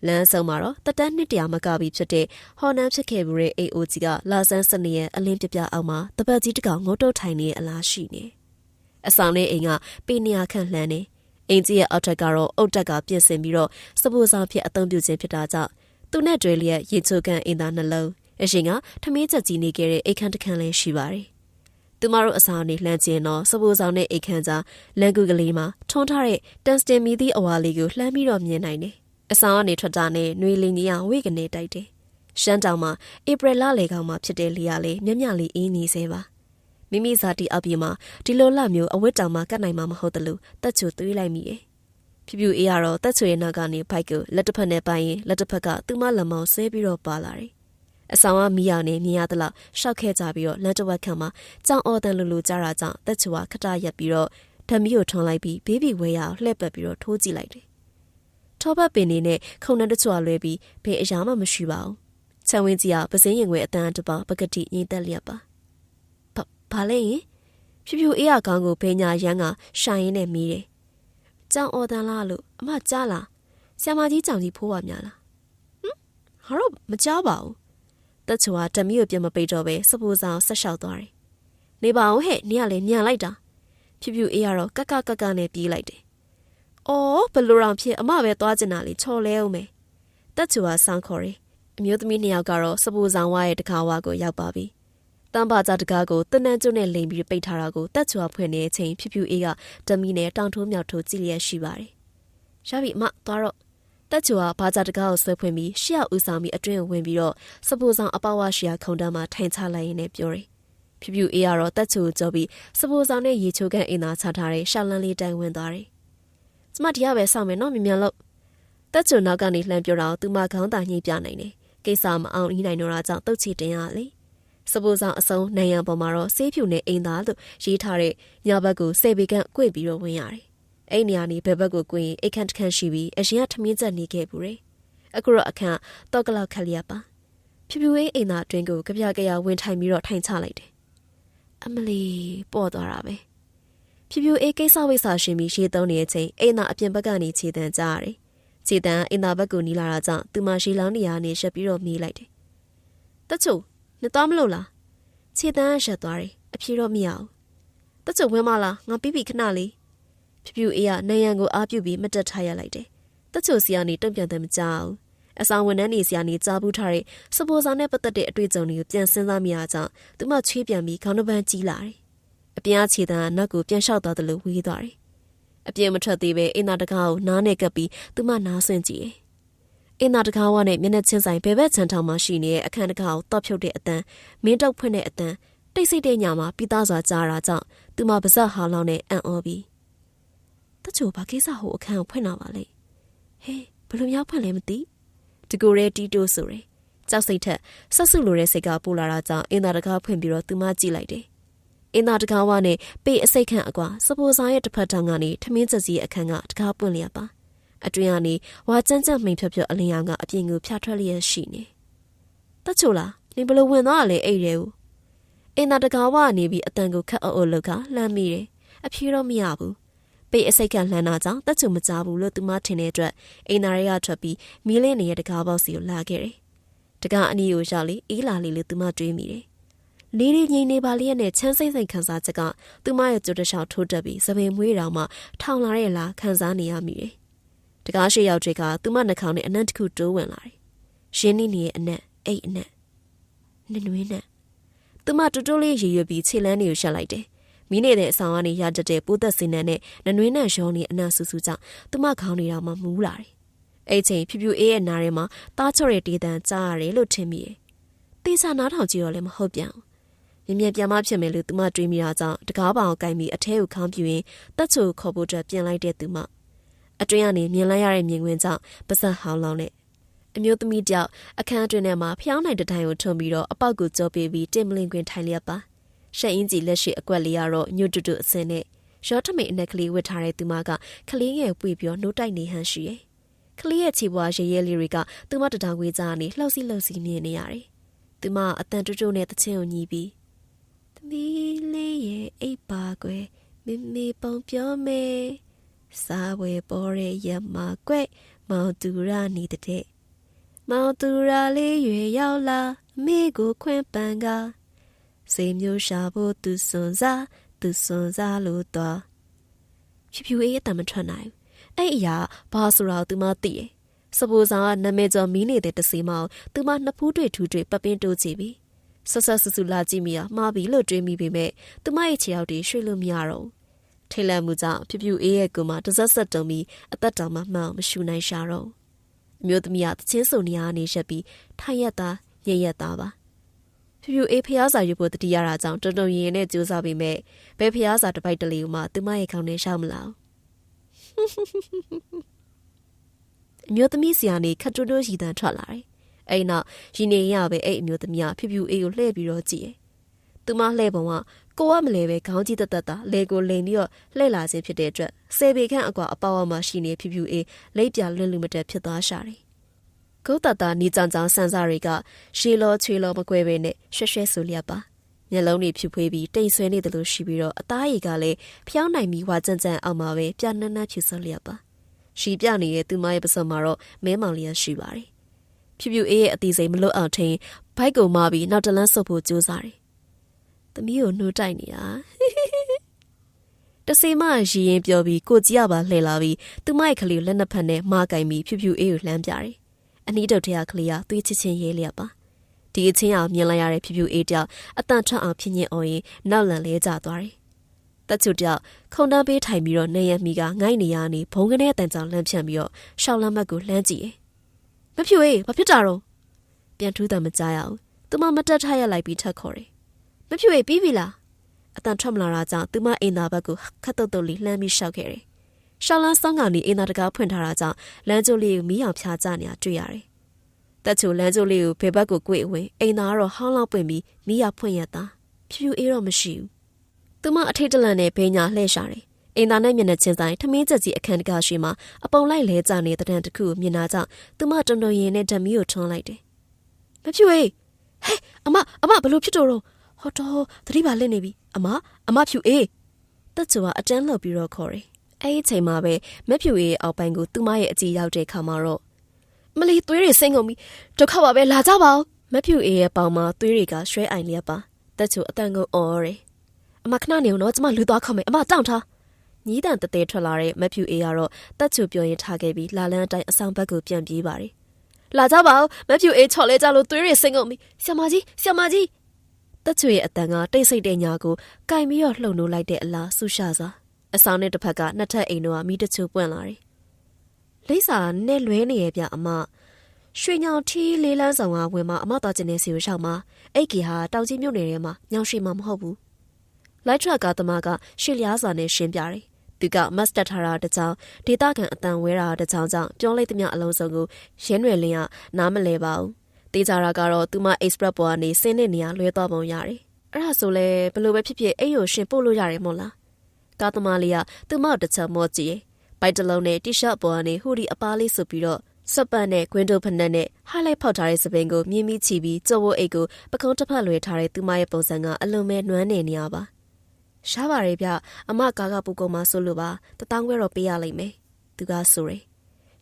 ်လမ်းဆောင်မှာတော့တတန်းနှစ်တရာမကပြီးဖြစ်တဲ့ဟော်နန်းဖြစ်ခဲ့မှုတဲ့ AOG ကလာဆန်းစနေရဲ့အလင်းပြပြအောက်မှာတပတ်ကြီးတကောင်ငုတ်တုတ်ထိုင်နေတဲ့အလားရှိနေအဆောင်နဲ့အိမ်ကပေနေရခန့်လှမ်းနေအင်ကြီးရဲ့အောက်ထက်ကတော့အုတ်တက်ကပြင်ဆင်ပြီးတော့စပူဆောင်ဖြစ်အသုံးပြုခြင်းဖြစ်တာကြောင့်သူနဲ့တွဲလျက်ရေချိုကန်အင်သားနှလုံးအရှင်ကထမင်းချက်ကြီးနေခဲ့တဲ့အိတ်ခမ်းတစ်ခမ်းလည်းရှိပါတယ်သူမတို့အဆောင်နေလှမ်းခြင်းတော့စပူဆောင်နဲ့အိတ်ခမ်းကြားလန်ကူကလေးမှာထွန်းထားတဲ့တန်စတင်မီသည့်အဝါလေးကိုလှမ်းပြီးတော့မြင်နိုင်တယ်အဆောင်ကနေထွက်တာနဲ့နှွေလင်းကြီးအောင်ဝိကနေတိုက်တယ်။ရှမ်းတောင်မှာဧပြီလလေကောင်မှာဖြစ်တဲ့လီယာလေးမြမြလေးအင်းနေစေပါ။မိမိဇာတိအပြေမှာဒီလိုလမျိုးအဝတ်တောင်မှကတ်နိုင်မှာမဟုတ်တလို့တက်ချူသွေးလိုက်မိရဲ့။ဖြူဖြူအေးကတော့တက်ချူရဲ့နောက်ကနေဘိုက်ကိုလက်တစ်ဖက်နဲ့ပိုင်ရင်လက်တစ်ဖက်ကသူ့မလက်မောင်းဆဲပြီးတော့ပါလာတယ်။အဆောင်ကမီးရနဲ့မြင်ရသလောက်ရှောက်ခဲ့ကြပြီးတော့လက်တစ်ဝက်ခန့်မှာကြောင်အော်တန်လူကြားတာကြောင့်တက်ချူကခတရက်ပြီးတော့ဓမီကိုထွန်လိုက်ပြီးဘေးဘီဝဲရအောင်လှည့်ပတ်ပြီးတော့ထိုးကြည့်လိုက်တယ်ထောပတ်ပင်နေနဲ့ခုံနှံတချို့လွဲပြီးဘယ်အရာမှမရှိပါဘူး။ချန်ဝင်းကြီးကပစင်းရင်ွယ်အတန်းတပေါပကတိညင်တက်လျက်ပါ။ဘာလဲရင်ဖြူဖြူအေးရကောင်းကိုဘေးညာရမ်းကရှာရင်းနဲ့မီးတယ်။ကြောင်အော်တန်လားလို့အမကြားလား။ဆရာမကြီးကြောင်ကြီးဖိုးပါများလား။ငါတော့မကြားပါဘူး။တက်ချူကဓမီကိုပြန်မပိတ်တော့ပဲစပူဆောင်ဆက်လျှောက်သွားတယ်။နေပါအောင်ဟဲ့နေရလေမြန်လိုက်တာ။ဖြူဖြူအေးရတော့ကကနဲ့ပြေးလိုက်တယ်။အော်ဘလူရောင်ဖြစ်အမပဲသွားကျင်တာလေချော်လဲအောင်မယ်တက်ချူကဆောင်းခေါ်တယ်အမျိုးသမီးနှစ်ယောက်ကတော့စပူဆောင်ဝါရဲ့တကားဝါကိုရောက်ပါပြီတမ်းပါကြတကားကိုတနန်းကျွန်းနဲ့လိန်ပြီးပိတ်ထားတာကိုတက်ချူကဖွင့်နေတဲ့အချိန်ဖြူဖြူအေးကဓမီနဲ့တောင်ထိုးမြောက်ထိုးကြည့်လျက်ရှိပါတယ်ရပြီအမသွားတော့တက်ချူကဘာကြတကားကိုဆွဲဖွင့်ပြီးရှေ့ဦးဆောင်ပြီးအတွင်းကိုဝင်ပြီးတော့စပူဆောင်အပဝါရှီယာခုံတန်းမှာထိုင်ချလိုက်ရင်းနဲ့ပြောတယ်ဖြူဖြူအေးကတော့တက်ချူကိုကြောပြီးစပူဆောင်နဲ့ရေချိုးကန်အင်သာချထားတဲ့ရှောင်းလန်းလေးတိုင်ဝင်သွားတယ်ကျမတရားပဲစောင့်မယ်နော်မြန်လို့တက်ချွန်နောက်ကနေလှမ်းပြောတော့သူမခေါင်းတာညှိပြနိုင်တယ်ကိစ္စမအောင်ဤနိုင်တော့တာကြောင့်တုတ်ချီတင်ရလေစပူဆောင်အစုံနိုင်ရန်ပေါ်မှာတော့ဆေးဖြူနဲ့အိမ်သားလို့ရေးထားတဲ့ညဘက်ကိုဆယ်ပေခန့်꿰ပြီးတော့ဝင်ရတယ်အဲ့နေရာနေဘယ်ဘက်ကို꿰ရင်အိတ်ခန့်တစ်ခန့်ရှိပြီးအရင်ကထမင်းချက်နေခဲ့ဘူးလေအခုတော့အခန့်တော့ကလောက်ခက်လျက်ပါဖြူဖြူအိမ်သားအတွင်းကိုကြပြကြရဝင်ထိုင်ပြီးတော့ထိုင်ချလိုက်တယ်အမလီပေါ်သွားတာပဲဖြူဖြူအေးကိစ္စဝိစာရှင်ပြီးရှေ့သုံးနေတဲ့အချိန်အိမ်သာအပြင်ဘက်ကနေခြေတန်းကြားရတယ်။ခြေတန်းအိမ်သာဘက်ကိုနီးလာတာကြောင့်သူမရှိလောင်းနေရနေရှက်ပြီးတော့မေးလိုက်တယ်။တချို့နှစ်သွားမလို့လား။ခြေတန်းရှက်သွားတယ်။အဖြေတော့မရဘူး။တချို့ဝင်းမလားငါပြီးပြီခဏလေး။ဖြူဖြူအေးကနိုင်ရန်ကိုအားပြုပြီးမတက်ထားရလိုက်တယ်။တချို့စီကနေတုံ့ပြန်တယ်မကြောက်ဘူး အဆောင်ဝန်ထမ်းနေစရာနေကြားဘူးထားတဲ့စပိုစာနဲ့ပတ်သက်တဲ့အတွေ့အကြုံတွေကိုပြန်စဉ်းစားမိရကြောင်းသူမချွေးပြန်ပြီးခေါင်းတစ်ပန်းကြီးလာတယ်။အပြင်အချီတန်းနောက်ကိုပြန်လျှောက်သွားတယ်လို့ဝေးသွားတယ်။အပြင်မထွက်သေးပဲအင်းသားတကားကိုနားနဲ့ကပ်ပြီးသူမနားဆင့်ကြည့်တယ်။အင်းသားတကားဝနဲ့မျက်နှာချင်းဆိုင်ဘယ်ဘက်ခြံထောင်မှရှိနေတဲ့အခန်းတကားကိုတောက်ဖြုတ်တဲ့အတန်းမင်းတုပ်ဖွင့်တဲ့အတန်းတိတ်ဆိတ်တဲ့ညမှာပြီးသားစွာကြားတာကြောင့်သူမပါဇက်ဟာလောင်းနဲ့အံ့ဩပြီးတချို့ဘာကိစ္စဟိုအခန်းကိုဖွင့်လာပါလေဟေးဘယ်လိုများဖွင့်လဲမသိတကူရဲတီးတိုးဆိုရယ်ကြောက်စိတ်ထက်ဆက်စုလိုတဲ့စိတ်ကပိုလာတာကြောင့်အင်းသားတကားဖွင့်ပြီးတော့သူမကြည့်လိုက်တယ်အင်းသားတကားဝနဲ့ပေအစိတ်ခန့်အကွာစပိုစာရဲ့တစ်ဖက်ထောင်ကနေထမင်းချက်ကြီးအခန်းကတကားပွင့်လျက်ပါအတွင်ကနေဝါကျန်းကျန်းမိန်ဖြော့ဖြော့အလင်းရောင်ကအပြင်ကိုဖြာထွက်လျက်ရှိနေတချို့လားနင်ဘလို့ဝင်သွားရလဲအဲ့တဲ့ဦးအင်းသားတကားဝကနေပြီးအတန်ကိုခတ်အုပ်လောက်ကလှမ်းမိတယ်အဖြေတော့မရဘူးပေအစိတ်ကလှမ်းတာကြောင့်တချို့မကြဘူးလို့သူမထင်တဲ့အတွက်အင်းသားတွေကထွက်ပြီးမီးလင်းနေတဲ့တကားပေါက်စီကိုလာခဲ့တယ်တကားအနီးကိုရောက်လေအေးလာလေလို့သူမတွေးမိတယ်လေးလေးငိမ့်နေပါလျက်နဲ့ချမ်းစိမ့်စိမ့်ခံစားချက်ကသူမရဲ့ကြွတချောင်းထိုးတက်ပြီးသပင်မွေးတောင်မှထောင်လာတဲ့လားခံစားနေရမိတယ်တကားရှိရောက်တဲ့ကသူမနှာခေါင်းနဲ့အနံ့တစ်ခုတိုးဝင်လာတယ်။ရှင်းနေရဲ့အနံ့အိတ်အနံ့နွေးနံ့သူမတူတူလေးရည်ရွယ်ပြီးခြေလန်းတွေကိုရှက်လိုက်တယ်။မိနေတဲ့အဆောင်ကနေရတတ်တဲ့ပိုးသက်စင်နံနဲ့နွေးနံ့ရောနေအနံ့ဆူဆူကြောင့်သူမခေါင်းတွေတော့မှမူးလာတယ်။အဲ့ချိန်ဖြူဖြူအေးရဲ့နားထဲမှာတားချော့တဲ့တေးတန်ကြားရတယ်လို့ထင်မိတယ်။တေးချနားထောင်ကြည့်တော့လည်းမဟုတ်ပြန်ဘူး။မြင်ပြန်မဖြစ်မယ်လို့သူမတွေးမိတာကြောင့်တကားပောင်ကိုင်ပြီးအထဲကိုခေါင်းပြူရင်တက်ချိုခေါ်ဖို့အတွက်ပြင်လိုက်တဲ့သူမအတွင်းကနေမြင်လိုက်ရတဲ့မြင်ကွင်းကြောင့်ပါဇက်ဟောင်းလောင်းနဲ့အမျိုးသမီးတယောက်အခန်းအတွင်းထဲမှာဖျောင်းနိုင်တဲ့တိုင်ကိုထုံပြီးတော့အပေါက်ကိုကြောပေးပြီးတင်မလင်ကွင်းထိုင်လျက်ပါရှက်အင်းကြီးလက်ရှိအကွက်လေးကတော့ညွတ်တူတူအစင်းနဲ့ရောထမိန်အနက်ကလေးဝတ်ထားတဲ့သူမကကလေးငယ်ပွေပြီးတော့နှိုးတိုက်နေဟန်ရှိရဲ့ကလေးရဲ့ခြေပွားရဲရဲလေးတွေကသူမတထောင်ခွေးကြားနေလှုပ်စီလှုပ်စီမြင်နေရတယ်သူမအတန်တူတူနဲ့တချင်းကိုညီးပြီးသမီးလေးရဲ့အိပ်ပါကွယ်မေမေပုံပြောမယ်စားဝဲပေါ်ရဲ့ရမကွက်မောင်သူရနေတဲ့မောင်သူရလေးရွယ်ရောက်လာအမေကိုခွင့်ပန်ကစေမျိုးရှာဖို့သူစွန်စားလို့တော့ဖြူဖြူအေးအတမထွက်နိုင်အဲ့အရာဘာဆိုတော့သူမသိတယ်စပိုးဆောင်ကနာမည်ကျော်မီးနေတဲ့တစီမောင်သူမနှစ်ဖူးတွေ့ထူတွေ့ပပင်းတိုးကြည့်ပြီးဆက်ဆက်ဆူဆူလာကြည့်မိရမှားပြီလို့တွေးမိပေမဲ့သူမရဲ့ခြေထောက်တွေရွှေ့လို့မရတော့ထိတ်လန့်မှုကြောင့်ဖြူဖြူအေးရဲ့ကိုမှတစက်ဆက်တုံပြီးအသက်တောင်မှမှောင်မရှူနိုင်ရှာတော့အမျိုးသမီးကတချင်းစုံနေရနေရက်ပြီးထိုင်ရက်သားရရက်သားပါဖြူဖြူအေးဖျားစာယူဖို့တတိယရာကြောင့်တုံတုံရင်နဲ့ကြိုးစားပေမဲ့ဘယ်ဖျားစာတစ်ပိုက်တလေကိုမှသူမရဲ့ခေါင်းထဲရှောက်မလာအမျိုးသမီးစီကနေခတ်တိုးတိုးရီတန်ထွက်လာတယ်အဲ့နောက်ရီနေရပဲအဲ့အမျိုးသမီးကဖြူဖြူအေးကိုလှည့်ပြီးတော့ကြည့်တယ်သူမလှည့်ပုံကကိုကမလဲပဲခေါင်းကြီးတက်တာလေကိုလိန်ပြီးတော့လှည့်လာခြင်းဖြစ်တဲ့အတွက်စေပေခန့်အကွာအပေါက်အမှာရှိနေဖြူဖြူအေးလိပ်ပြလွတ်လူမတက်ဖြစ်သွားရှာတယ်။ကုတ်တတာနီကြောင်ကြောင်ဆန်စားတွေကရှေးလောချွေလောမကွဲပဲနဲ့ရွှဲရွှဲဆိုလျက်ပါမျက်လုံးတွေဖြူဖွေးပြီးတိမ်ဆွဲနေတယ်လို့ရှိပြီးတော့အသားရည်ကလည်းဖျောင်းနိုင်ပြီးဝါကြံ့ကြံ့အောင်မှာပဲပြနှန်းနှန်းဖြူဆွလျက်ပါရှီပြနေတဲ့သူမရဲ့ပစံမှာတော့မဲမောင်လျက်ရှိပါတယ်။ဖြူဖြူအေးရဲ့အသေးစိမ်မလွတ်အောင်ထင်းဘိုက်ကုံမပြီးနောက်တလန်းဆုပ်ဖို့ကြိုးစားတယ်သမီးကိုနှိုးတိုက်နေတာတဆေမရီရင်ပြောပြီးကိုကြီးရပါလှည့်လာပြီးသူမရဲ့ကလေးကိုလက်နှစ်ဖက်နဲ့မားကင်ပြီးဖြူဖြူအေးကိုလှမ်းပြတယ်အနီးတုတ်ထဲကကလေးကသွေးချစ်ချင်းရဲလျက်ပါဒီအချင်းအောင်မြင်လိုက်ရတဲ့ဖြူဖြူအေးတယောက်အတန်ထွက်အောင်ဖြစ်ညင်အောင်ရင်နောက်လန်လဲကျသွားတယ်တက်ချူတယောက်ခုံတန်းပေးထိုင်ပြီးတော့နေရမီကငိုင်းနေရနေဘုံကနေအတန်ကြောင်လှမ်းဖြန့်ပြီးတော့ရှောက်လမ်းမတ်ကိုလှမ်းကြည့်တယ်မဖြူအေးဘာဖြစ်တာတော့ပြန်ထူးတယ်မကြားရဘူးသူမမတက်ထရလိုက်ပြီးထက်ခေါ်တယ်မဖြူအေးပြီးပြီလားအတန်ထွက်မလာတာကြောင့်သူမအင်သာဘက်ကိုခတ်တုတ်တုတ်လေးလှမ်းပြီးရှောက်ခဲ့တယ်ရှောက်လန်းစောင်းကနေအင်သာတကားဖွင့်ထားတာကြောင့်လမ်းကျိုးလေးကိုမီးအောင်ဖြာကျနေတာတွေ့ရတယ်တက်ချိုလမ်းကျိုးလေးကိုဘယ်ဘက်ကို꿰ဝင်အင်သာကတော့ဟောင်းလောက်ပွင့်ပြီးမီးရဖွင့်ရတာဖြူအေးတော့မရှိဘူးသူမအထိတ်တလန့်နဲ့ဘေးညာလှည့်ရှာတယ်အင်သာနဲ့မျက်နှာချင်းဆိုင်ထမင်းချက်ကြီးအခန်းတကားရှိမှာအပုံလိုက်လဲကျနေတဲ့တံတစ်ခုကိုမြင်လာကြောင့်သူမတုံတုံရင်နဲ့ဓမီကိုထွန်းလိုက်တယ်မဖြူအေးဟဲ့အမဘလို့ဖြစ်တော့ဟောတော့သတိပါလက်နေပြီအမဖြူအေးတက်ချိုကအတန်းလှုပ်ပြီးတော့ခေါ်တယ်အဲ့ဒီချိန်မှာပဲမဖြူအေးအောက်ပိုင်းကိုသူမရဲ့အကြည့်ရောက်တဲ့ခါမှာတော့မလီသွေးတွေစိမ့်ကုန်ပြီဒုက္ခပါပဲလာကြပါဦးမဖြူအေးရဲ့ပေါင်မှာသွေးတွေကရွှဲအိုင်လျက်ပါတက်ချိုအတန်ကိုအော်တယ်အမခဏနေဦးနော်ကျမလူသွားခေါ်မယ်အမတောင့်ထားညီးတန်တသေးထွက်လာတဲ့မဖြူအေးကတော့တက်ချိုပြောရင်ထားခဲ့ပြီးလာလန်းအတိုင်းအဆောင်ဘက်ကိုပြန်ပြေးပါတယ် လာကြပါဦးမဖြူအေးချော်လဲကြလို့သွေးတွေစိမ့်ကုန်ပြီဆရာမကြီးတက်ချွေရဲ့အတန်ကတိတ်ဆိတ်တဲ့ညာကိုကင်ပြီးတော့လှုပ်နိုးလိုက်တဲ့အလားဆူရှာစွာအဆောင်နဲ့တစ်ဖက်ကနှစ်ထပ်အိမ်တို့ကမိတချို့ပွင့်လာတယ်လိမ့်စာနဲ့လွဲနေရဲ့ဗျအမရွှေညောင်ထီးလေးလန်းဆောင်ကဝင်မှာအမတော်ကျင်နေစီကိုရှောက်မှာအိတ်ကြီးဟာတောင်ကြီးမြို့နယ်ထဲမှာညောင်ရွှေမှာမဟုတ်ဘူးလိုက်ထရကားသမားကရှေ့လျားစွာနဲ့ရှင်းပြတယ်သူကမတ်တက်ထားတာတကြောင်ဒေတာကန်အတန်ဝဲတာတကြောင်ကြောင့်ပြောလိုက်သမျှအလုံးစုံကိုရင်းရွယ်လင်းကနားမလဲပါဘူးတေးကြတာကတော့သူမ express ပေါ်ကနေဆင်းတဲ့နေရာလွဲသွားပုံရတယ်အဲ့ဒါဆိုလဲဘလို့ပဲဖြစ်ဖြစ်အဲ့ကိုရှင်ပို့လို့ရတယ်မို့လားကားသမားလေးကသူမတစ်ချက်မော့ကြည့်ပိုက်တလုံးနဲ့တီရှပ်ပေါ်ကနေဟူဒီအပားလေးဆိုပြီးတော့စပတ်နဲ့ဂွင်းတို့ဖက်နဲ့ဟားလိုက်ဖောက်ထားတဲ့စပင်ကိုမြင်းမိချီပြီးကြော်ဝအိတ်ကိုပကုံးတစ်ဖက်လွှဲထားတဲ့သူမရဲ့ပုံစံကအလုံးမဲနွမ်းနေနေရပါရှားပါရဲ့ဗျအမကာကပူကုံမှာဆိုလို့ပါ1000ခွဲတော့ပေးရလိမ့်မယ်သူကဆိုတယ်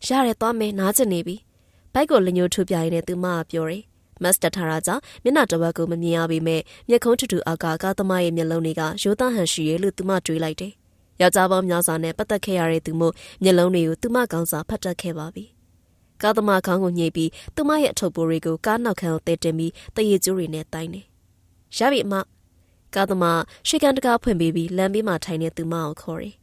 ရတယ်သွားမယ်နားကျင်နေပြီဘိုက်ကိုလညိုးထုတ်ပြရင်းနဲ့သူမကပြောတယ်မတ်တက်ထားတာကြောင့်မျက်နှာတစ်ဝက်ကိုမမြင်ရပေမဲ့မျက်ခုံးထူထူအောက်ကကားသမားရဲ့မျက်လုံးတွေကရိုးသားဟန်ရှိရဲ့လို့သူမတွေးလိုက်တယ်ယောက်ျားပေါင်းများစွာနဲ့ပတ်သက်ခဲ့ရတဲ့သူမို့မျက်လုံးတွေကိုသူမကောင်းစားဖတ်တတ်ခဲ့ပါပြီကားသမားခေါင်းကိုညှိပြီးသူမရဲ့အထုပ်ပိုးတွေကိုကားနောက်ခံကိုတဲတင်ပြီးတရေကျိုးတွေနဲ့တိုင်းတယ်ရပြီအမကားသမားရှေ့ကန်တကားဖွင့်ပေးပြီးလမ်းဘေးမှာထိုင်နေသူမကိုခေါ်တယ်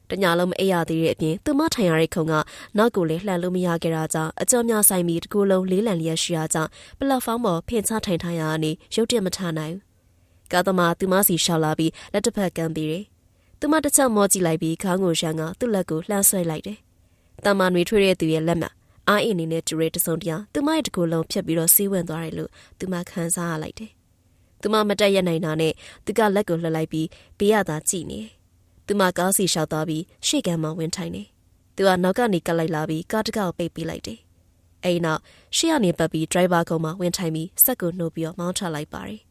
တညာလုံးမအိပ်ရသေးတဲ့အပြင်သူမထိုင်ရတဲ့ခုံကနောက်ကိုလည်းလှန်လို့မရခဲ့တာကြောင့်အကျော်များဆိုင်ပြီးတကူလုံးလေးလံလျက်ရှိရကြောင်းပလက်ဖောင်းပေါ်ဖင်ချထိုင်ထားရကနေရုတ်တရက်မထနိုင်ဘူးကားသမားသူမစီရှောက်လာပြီးလက်တစ်ဖက်ကမ်းပြီးတယ်သူမတစ်ချက်မောကြည့်လိုက်ပြီးခေါင်းကိုရှမ်းကသူ့လက်ကိုလှမ်းဆွဲလိုက်တယ်တမန်တွေထွေးတဲ့သူရဲ့လက်မှာအားအင်းနေနဲ့တူရဲတစုံတရာသူမရဲ့တကူလုံးဖြတ်ပြီးတော့စီးဝင်သွားတယ်လို့သူမခံစားရလိုက်တယ်သူမမတက်ရနိုင်တာနဲ့သူကလက်ကိုလှလိုက်ပြီးဘေးရသာကြည့်နေသူမကားစီလျှောက်သွားပြီးရှေ့ကမ်းမှာဝင်ထိုင်နေသူကနောက်ကနေကပ်လိုက်လာပြီးကားတကောက်ပိတ်ပေးလိုက်တယ်အဲ့နောက်ရှေ့ကနေပတ်ပြီးဒရိုင်ဘာကုန်းမှာဝင်ထိုင်ပြီးစက်ကိုနှုတ်ပြီးတော့မောင်းချလိုက်ပါတယ်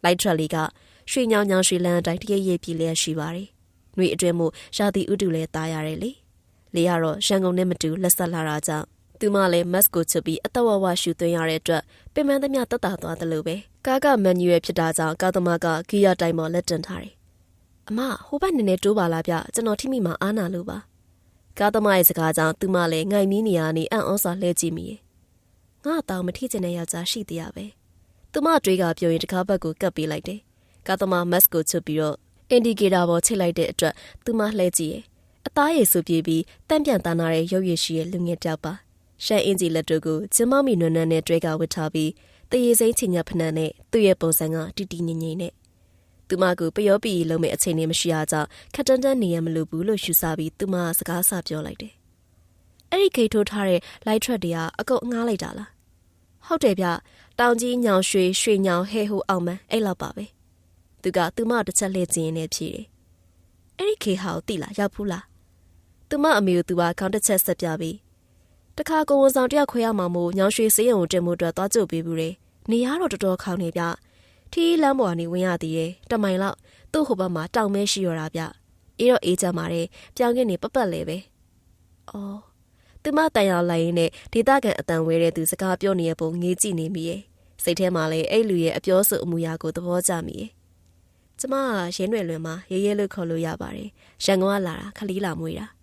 လိုက်ထရက်လေးကရွှေညောင်ရွှေလန်းအတိုင်းတရရိပ်ပြည်လျက်ရှိပါတယ်။နှွေအတွင်းမှုရာသီဥတုလည်းတားရတယ်လေ။လေကတော့ရန်ကုန်နဲ့မတူလက်ဆက်လာတာကြောင့်သူမလည်းမတ်ကိုချပြီးအသက်ဝဝရှူသွင်းရတဲ့အတွက်ပင်မသမျှတက်တာသွားတယ်လို့ပဲကားကမန်နျူရယ်ဖြစ်တာကြောင့်ကားသမားကဂီယာတိုင်ပေါ်လက်တင်ထားတယ်။အမဟိုဘက်နည်းနည်းတိုးပါလားဗျကျွန်တော်ထိမိမှာအားနာလို့ပါ။ကားသမားရဲ့စကားကြောင့်သူမလည်းငိုင်မီးနေရနေအံ့ဩစွာလှည့်ကြည့်မိရဲ့။ငါတောင်မထိချင်တဲ့ယောက်ျားရှိသေးရပဲ။သူမတွေးကပြောရင်တကားဘက်ကိုကပ်ပေးလိုက်တယ်။ကားသမားမတ်ကိုချပြီးတော့အင်ဒီကေတာပေါ်ချိတ်လိုက်တဲ့အတွက်သူမလှည့်ကြည့်ရဲ့။အသားရည်ဆူပြေးပြီးတန့်ပြန်သားနာတဲ့ရုပ်ရည်ရှိရဲ့လူငယ်တယောက်ပါ။ရှန်အင်ဂျီလက်တို့ကိုကျမမီနွန်းနန်းနဲ့တွဲကဝတ်ထားပြီးတရေစိမ့်ချင်ညဖနန်းနဲ့သူ့ရဲ့ပုံစံကတီတီငိမ့်ငိမ့်နဲ့သူမကိုပျော်ပီလုံးမဲ့အချိန်နဲ့မရှိအားကြောင့်ခက်တန်းတန်းနေရမလို့ဘူးလို့ယူဆပြီးသူမစကားဆပြောလိုက်တယ်။အဲ့ဒီဂိတ်ထိုးထားတဲ့လိုက်ထရက်တွေကအကုတ်ငှားလိုက်တာလား။ဟုတ်တယ်ဗျ။တောင်ကြီးညောင်ရွှေညောင်ဟဲဟိုအောင်မန်းအဲ့လောက်ပါပဲ။သူကသူမတစ်ချက်လှည့်ကျင်နေဖြေတယ်။အဲ့ဒီခေဟာကိုတိလားရောက်ဘူးလား။သူမအမေကိုသူကခေါင်းတစ်ချက်ဆက်ပြပြီးတခါကိုဝန်ဆောင်တယောက်ခွဲရမှာမို့ညောင်ရွှေစေးရုံကိုတင်မှုအတွက်သွားကြုတ်ပေးဘူးလေနေရတော့တော်တော်ခေါင်းနေဗျထီးလမ်းပေါ်ကနေဝင်ရသေးတယ်တမိုင်လောက်သူ့ဟိုဘက်မှာတောင်မဲရှိရတာဗျအေးတော့အေးကြမှာတယ်ပြောင်းကနေပပတ်လေပဲအော်သူမတန်ရလိုက်ရင်းနဲ့ဒေသခံအတန်ဝဲတဲ့သူစကားပြောနေတဲ့ပုံငေးကြည့်နေမိရဲ့စိတ်ထဲမှာလည်းအဲ့လူရဲ့အပြောဆိုအမူအရာကိုသဘောကျမိရဲ့ကျမကရင်းရွယ်လွင်မှာရဲရဲလို့ခေါ်လို့ရပါတယ်ရန်ကုန်ကလာတာခလီးလာမွေးတာ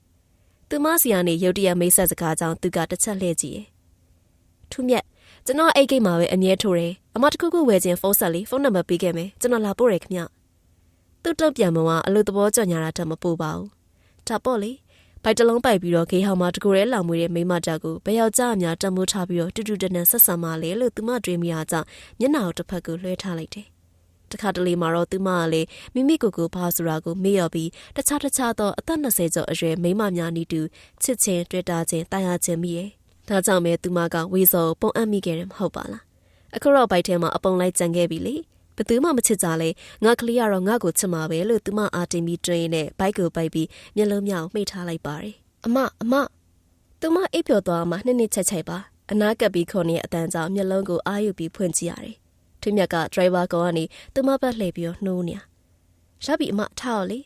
သူမစီကနေရုတ်တရက်မိတ်ဆက်စကားကြောင့်သူကတစ်ချက်လှည့်ကြည့်ရဲ့ထူးမြတ်ကျွန်တော်အိတ်ကိတ်မှာပဲအမြဲထိုးတယ်အမတခုခုဝယ်ခြင်းဖုန်းဆက်လေးဖုန်းနံပါတ်ပေးခဲ့မယ်ကျွန်တော်လာပို့ရခင်ဗျသူ့တုံ့ပြန်မကအလို့သဘောကြော်ညာတာတတ်မပို့ပါဘူးဒါပေါ့လေဘိုက်တလုံးပိုက်ပြီးတော့ဂေးဟောင်မှာတကူရဲလောင်မွေးတဲ့မိမကြောက်ကိုဘယ်ယောက်ျားအများတမိုးထားပြီးတော့တူတူတန်တန်ဆက်ဆံပါလေလို့သူမတွေးမိတာကြောင့်မျက်နှာကိုတစ်ဖက်ကိုလွှဲထားလိုက်တယ်တခါတလေမှာတော့သူမကလေမိမိကိုယ်ကိုဘာဆိုတာကိုမေ့ရပြီးတခြားသောအသက်20ကျော်အရွယ်မိန်းမများနီတူချစ်ချင်းတွေ့တာချင်းတာယာချင်းမိရဲ့ဒါကြောင့်ပဲသူမကဝေစောပုံအပ်မိခဲ့တယ်မဟုတ်ပါလားအခုတော့ဘိုက်ထဲမှာအပုံလိုက်ကြံခဲ့ပြီလေဘယ်သူမှမချစ်ကြလေငါကလေးကတော့ငါ့ကိုချစ်မှာပဲလို့သူမအာတင်ပြီးတွင်းနဲ့ဘိုက်ကိုပိုက်ပြီးမျက်လုံးမြောက်မှိတ်ထားလိုက်ပါတယ်အမသူမအိပ်ပျော်သွားမှနှစ်ချက်ပါအနားကပ်ပြီးခေါ်နေတဲ့အတန်ကြောင့်မျက်လုံးကိုအာရုံပြီးဖွင့်ကြည့်ရတယ်ထွေးမြတ်ကဒရိုင်ဘာကောင်ကနေသူမဘက်လှည့်ပြီးနှိုးနေရပြီအမထားရလေ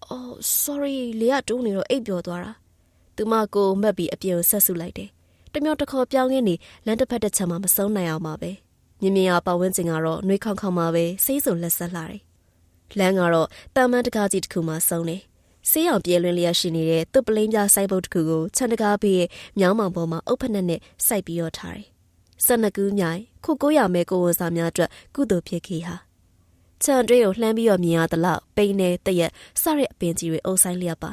အော် sorry လေကတိုးနေတော့အိပ်ပျော်သွားတာသူမကိုမက်ပြီးအပြင်ကိုဆက်ဆုလိုက်တယ်တမျောတခေါ်ပြောင်းရင်းနေလမ်းတစ်ဖက်တစ်ချက်မှမဆုံးနိုင်အောင်ပါပဲမြင်မြင်ရပတ်ဝန်းကျင်ကတော့နှွေးခေါင်ခေါင်ပါပဲစိတ်စုံလက်ဆက်လာတယ်လမ်းကတော့တာမန်တကားကြီးတစ်ခုမှဆုံးတယ် ဆေးရောင်ပြေးလွင်လျက်ရှိနေတဲ့သူ့ပလင်းပြစိုက်ပုတ်တစ်ခုကိုခြံတကားဘေးရဲ့မြောင်းမောင်ပေါ်မှာအုပ်ဖက်နဲ့စိုက်ပြီးတော့ထားတယ်။12ကူးမြိုင်ခု900မဲကိုဝန်စာများအတွက်ကုသိုလ်ဖြစ်ခဲ့ဟာခြံတွေးကိုလှမ်းပြီးတော့မြင်ရသလောက်ပိန်းနေတရက်စတဲ့အပင်ကြီးတွေအုပ်ဆိုင်လျက်ပါ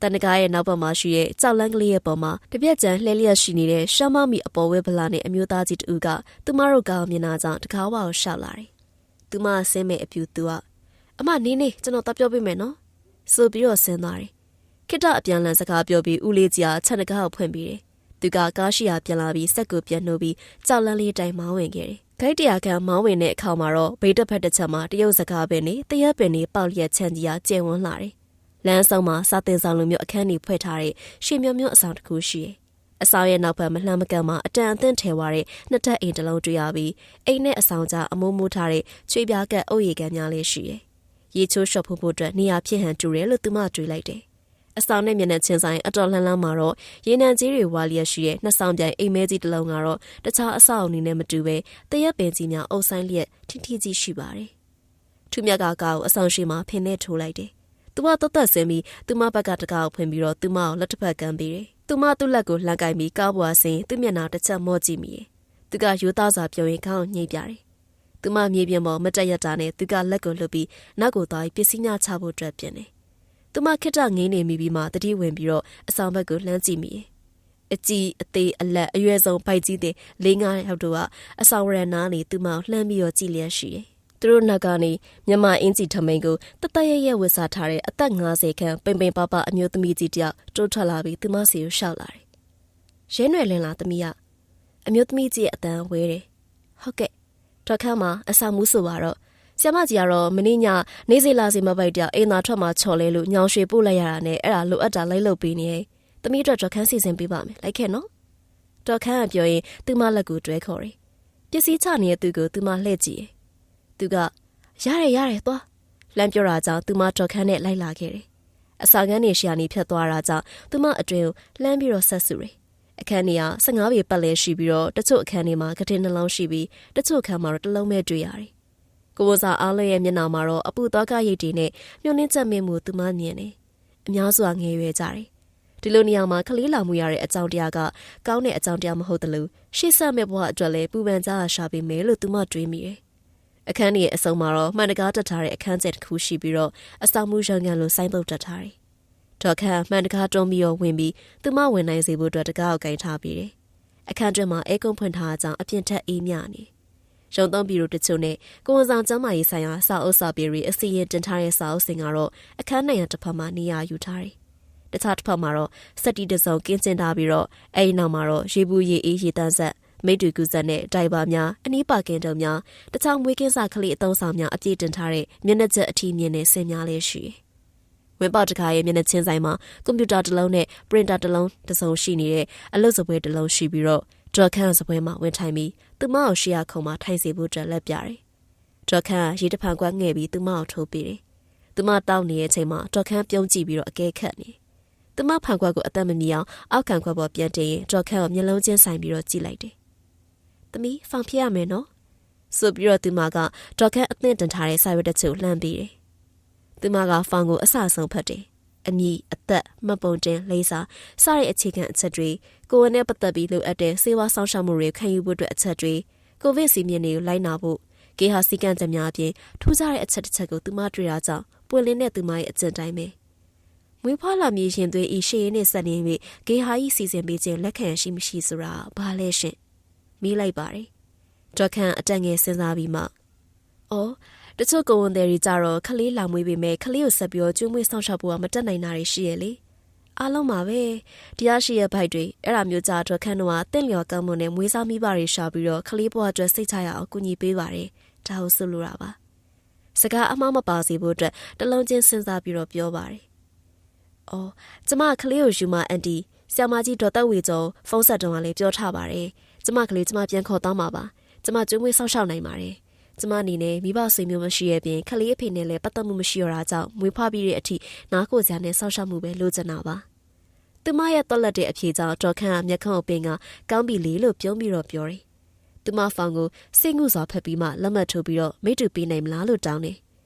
တန်တကားရဲ့နောက်ဘက်မှာရှိတဲ့ကြောက်လန့်ကလေးရဲ့ပေါ်မှာတပြက်ကျန်လှဲလျက်ရှိနေတဲ့ရှမ်းမမီအပေါ်ဝဲဗလာနဲ့အမျိုးသားကြီးတူကသူမတို့ကောင်မြင်လာကြောင်းတကားဝါကိုရှောက်လာတယ်။သူမဆင်းမဲ့အပြူသူကအမနေကျွန်တော်တပြောပေးမယ်နော်ဆိုပြီးတော့ဆင်းသွားတယ်။ခိတအပြန်လန်စကားပြောပြီးဦးလေးကြီးကခြံတကားကိုဖွင့်ပြီးတယ်။သူကကားရှိရာပြန်လာပြီးစက်ကိုပြန်နှုတ်ပြီးကြောက်လန့်လေးတိုင်မောင်းဝင်ခဲ့တယ်။ဂိတ်တရားခံမောင်းဝင်တဲ့အခါမှာတော့ဗိတ်တစ်ဖက်တစ်ချက်မှာတရုတ်စကားပင်နဲ့တရက်ပင်နဲ့ပေါက်လျက်ချန်ကြီးကကျယ်ဝန်းလာတယ်။လမ်းဆောင်မှာစာတင်ဆောင်လိုမျိုးအခန်းကြီးဖွဲ့ထားတဲ့ရှေ့မျိုးအဆောင်တစ်ခုရှိတယ်။အဆောင်ရဲ့နောက်ဘက်မလှမ်းမကန့်မှာအတန်အသင့်ထဲသွားတဲ့နှစ်ထပ်အိမ်တစ်လုံးတွေ့ရပြီးအိမ်နဲ့အဆောင်ကြားအမိုးမိုးထားတဲ့ချွေပြားကပ်အုပ်ရည်ကမ်းများလေးရှိတယ်။ရေချိုးလျှော့ဖို့အတွက်နေရာဖြစ်ဟန်တူတယ်လို့သူမတွေးလိုက်တယ်။အဆောင်နဲ့မျက်နှာချင်းဆိုင်အတော်လှမ်းလှမ်းမှာတော့ရေနံကြီးတွေဝါလျက်ရှိတဲ့နှစ်ဆောင်ပြိုင်အိမ်မဲကြီးတစ်လုံးကတော့တခြားအဆောင်အနေနဲ့မတူပဲတရက်ပင်ကြီးများအုပ်ဆိုင်လျက်ထိထိကြီးရှိပါတယ်။ထူးမြတ်ကကားကိုအဆောင်ရှိမှဖင်နဲ့ထိုးလိုက်တယ်။သူမတသက်ဆင်းပြီးသူမဘက်ကတကားကိုဖွင့်ပြီးတော့သူမကိုလက်တစ်ဖက်ကမ်းပေးတယ်။သူမသူ့လက်ကိုလှမ်းကိုင်ပြီးကားပေါ်ဆင်းသူ့မျက်နှာတစ်ချက်မော့ကြည့်မိတယ်။သူကရိုးသားစွာပြောရင်ခေါင်းကိုညှိပြတယ်။သူမမြေပြင်ပေါ်မတက်ရတာနဲ့သူကလက်ကိုလှုပ်ပြီးနောက်ကိုသွားပြီးပစ္စည်းများချဖို့အတွက်ပြင်တယ်။သူမခက်တာငိမ့်နေမိပြီးမှတတိဝင်ပြီးတော့အဆောင်ဘက်ကိုလှမ်းကြည့်မိတယ်။အကြီးအသေးအလက်အရွယ်ဆုံးပိုက်ကြီးတဲ့4-5ယောက်တို့ကအဆောင်ရန်နာနေသူမကိုလှမ်းပြီးတော့ကြည့်လျက်ရှိတယ်။သူတို့နောက်ကနေမြန်မာအင်ဂျီထမိန်ကိုတတရရဲ့ဝစ်စားထားတဲ့အသက်50ခန့်ပင်ပင်ပပအမျိုးသမီးကြီးတယောက်တိုးထွက်လာပြီးသူမစီကိုရှောက်လာတယ်။ရဲနွယ်လင်းလာသမီးကအမျိုးသမီးကြီးရဲ့အတန်ဝဲတယ်။ဟုတ်ကဲ့တော်ခမ်းမှာအဆောင်မှုဆိုပါတော့ဆရာမကြီးကတော့မင်းညနေစီလာစီမပိုက်တယောက်အိမ်သာထွက်မှာချော်လဲလို့ညောင်ရွှေပို့လိုက်ရတာနဲ့အဲ့ဒါလိုအပ်တာလိုက်လုပ်ပေးနေတယ်။သမီးတို့တော်ခမ်းစီစဉ်ပေးပါမယ်လိုက်ခဲ့နော်။တော်ခမ်းကပြောရင်သူမလက်ကိုတွဲခေါ်တယ်။ပစ္စည်းချနေတဲ့သူကိုသူမလှည့်ကြည့်တယ်။သူကရတယ်သွားလမ်းပြောတာကြောင့်သူမတော်ခမ်းနဲ့လိုက်လာခဲ့တယ်။အစာကန်းနေရှိရာနေဖြတ်သွားတာကြောင့်သူမအတွင်ကိုလှမ်းပြီးတော့ဆက်စုတယ်။အခန်းကြီးက15ပေပတ်လဲရှိပြီးတော့တချို့အခန်းတွေမှာကတင်နှလုံးရှိပြီးတချို့အခန်းမှာတော့တစ်လုံးပဲတွေ့ရတယ်။ကိုဝစာအားလုံးရဲ့မျက်နှာမှာတော့အပူသွားကရိတ်တွေနဲ့မျောနှင်းချက်မင်းမှုသူမမြင်တယ်။အများစုကငယ်ရွယ်ကြတယ်။ဒီလိုနေရာမှာခလေးလာမှုရတဲ့အကြောင်းတရားကကောင်းတဲ့အကြောင်းတရားမဟုတ်တယ်လို့ရှေ့ဆက်မဲ့ဘဝအတွက်လည်းပူပန်ကြရရှာပေမယ်လို့သူမတွေးမိတယ်။အခန်းကြီးရဲ့အစုံမှာတော့မှန်တကားတက်ထားတဲ့အခန်းကျက်တစ်ခုရှိပြီးတော့အဆောင်မှုရန်ကန်လိုဆိုင်းပုတ်တက်ထားတယ်။ဒေါ်ခန့်မှန်တကားတွန်းပြီးတော့ဝင်ပြီးသူမဝင်နိုင်စေဖို့အတွက်တကားကိုကင်ထားပြီးတယ်။အခန်းတွင်မှာအဲကုန်းဖွင့်ထားတဲ့အကြောင်းအပြင်ထက်အေးမြနေ။ရုံသုံးပြီးတော့တချို့နဲ့ကိုဝန်ဆောင်ကျမ်းမာရေးဆိုင်ရာစာအုပ်စာပေတွေအစီရင်တင်ထားတဲ့စာအုပ်စင်ကတော့အခန်းနိုင်ရတစ်ဖက်မှာနေရာယူထားတယ်။တခြားတစ်ဖက်မှာတော့စက်တီတစုံကင်းကျင်းထားပြီးတော့အဲဒီနောက်မှာတော့ရေဘူးရေအေးရေတန်းဆက်မိတူကူဆက်နဲ့ဒိုင်ဘာများအနီးပါကင်တုံများတခြားမွေးကင်းစာကလေးအသုံးဆောင်များအပြည့်တင်ထားတဲ့မျက်နှာချက်အထီးမြင်တဲ့ဆင်များလေးရှိတယ်။ဝင်းပေါက်တခါရဲ့မျက်နှာချင်းဆိုင်မှာကွန်ပျူတာတစ်လုံးနဲ့ပရင်တာတစ်လုံးတစ်စုံရှိနေတဲ့အလုပ်စပွဲတစ်လုံးရှိပြီးတော့ဒေါ်ခန့်စပွဲမှာဝင်ထိုင်ပြီးသူမကိုရှေ့ရခုံမှာထိုင်စီဖို့အတွက်လက်ပြတယ်။ဒေါ်ခန့်ရေတဖန်ကွက်ငှဲ့ပြီးသူမကိုထိုးပေးတယ်။သူမတောင်းနေတဲ့အချိန်မှာဒေါ်ခန့်ပြုံးကြည့်ပြီးတော့အကဲခတ်နေ။သူမဖန်ကွက်ကိုအသက်မမီအောင်အောက်ခံခွက်ပေါ်ပြန်တင်ရင်ဒေါ်ခန့်ကိုမျက်လုံးချင်းဆိုင်ပြီးတော့ကြည့်လိုက်တယ်။သမီးဖောင်ပြရမယ်နော်ဆိုပြီးတော့သူမကဒေါ်ခန့်အသင့်တင်ထားတဲ့စာရွက်တစ်ချို့လှမ်းပြီးတယ်။သူမကဖောင်ကိုအဆအဆုံးဖတ်တယ်။အမည်အသက်မှတ်ပုံတင်လေးစားစတဲ့အခြေခံအချက်တွေကိုယ်နဲ့ပတ်သက်ပြီးလိုအပ်တဲ့စေဝါဆောင်ရှောက်မှုတွေခံယူဖို့အတွက်အချက်တွေကိုဗစ်စီမင်းတွေကိုလိုက်နာဖို့ဂေဟာစီကံချက်များအပြင်ထူးခြားတဲ့အချက်တစ်ချက်ကိုသူမတွေ့တာကြောင့်ပွင့်လင်းတဲ့သူမရဲ့အကျင့်တိုင်းပဲမွေးဖွားလာမည်ရှင်သွေးဤရှေ့ရင်းနဲ့ဆက်နေပြီးဂေဟာကြီးစီစဉ်ပေးခြင်းလက်ခံရှိမရှိဆိုတာဘာလဲရှင်မေးလိုက်ပါတယ်ဒေါက်ခန့်အတက်ငယ်စဉ်းစားပြီးမှအော်တချို့ကိုဝန်တွေကြတော့ခလေးလာမွေးပေမဲ့ခလေးကိုဆက်ပြီးကျွေးမွေးဆောင်ရှောက်ဖို့ကမတက်နိုင်တာတွေရှိရလေအားလုံးပါပဲတရားရှိရဲ့ဘိုက်တွေအဲ့ဒါမျိုးကြတော့ခန့်တော့တင့်လျော်ကောင်းမွန်တဲ့မွေးစားမိပါတွေရှာပြီးတော့ခလေးဘွားအတွက်စိတ်ချရအောင်ကူညီပေးပါတယ်ဒါဟုတ်ဆိုလိုတာပါစကားအမှားမပါစေဖို့အတွက်တလုံးချင်းစဉ်းစားပြီးတော့ပြောပါတယ်အော်ကျမခလေးကိုယူမအန်တီဆရာမကြီးဒေါ်သက်ဝေကျော်ဖုန်းဆက်တုန်းကလည်းပြောထားပါတယ်ကျမကလေးကျမပြန်ခေါ်တောင်းပါပါကျမကျွေးမွေးဆောင်ရှောက်နိုင်ပါတယ်ကျမအနေနဲ့မိဘဆွေမျိုးမရှိရဲ့ပြင်ခလေးအဖေနဲ့လည်းပတ်သက်မှုမရှိရတာကြောင့်မွေးဖွားပြီးတဲ့အထိနားကိုစရာနဲ့ဆောင်ရှောက်မှုပဲလိုချင်တာပါသူမရဲ့တော်လက်တဲ့အဖြေကြောင့်ဒေါ်ခန့်ကမျက်ခုံးအပင်ကကောင်းပြီလေလို့ပြုံးပြီးတော့ပြောတယ်သူမဖောင်ကိုစိတ်ငုစွာဖက်ပြီးမှလက်မှတ်ထိုးပြီးတော့မိတူပေးနိုင်မလားလို့တောင်းတယ်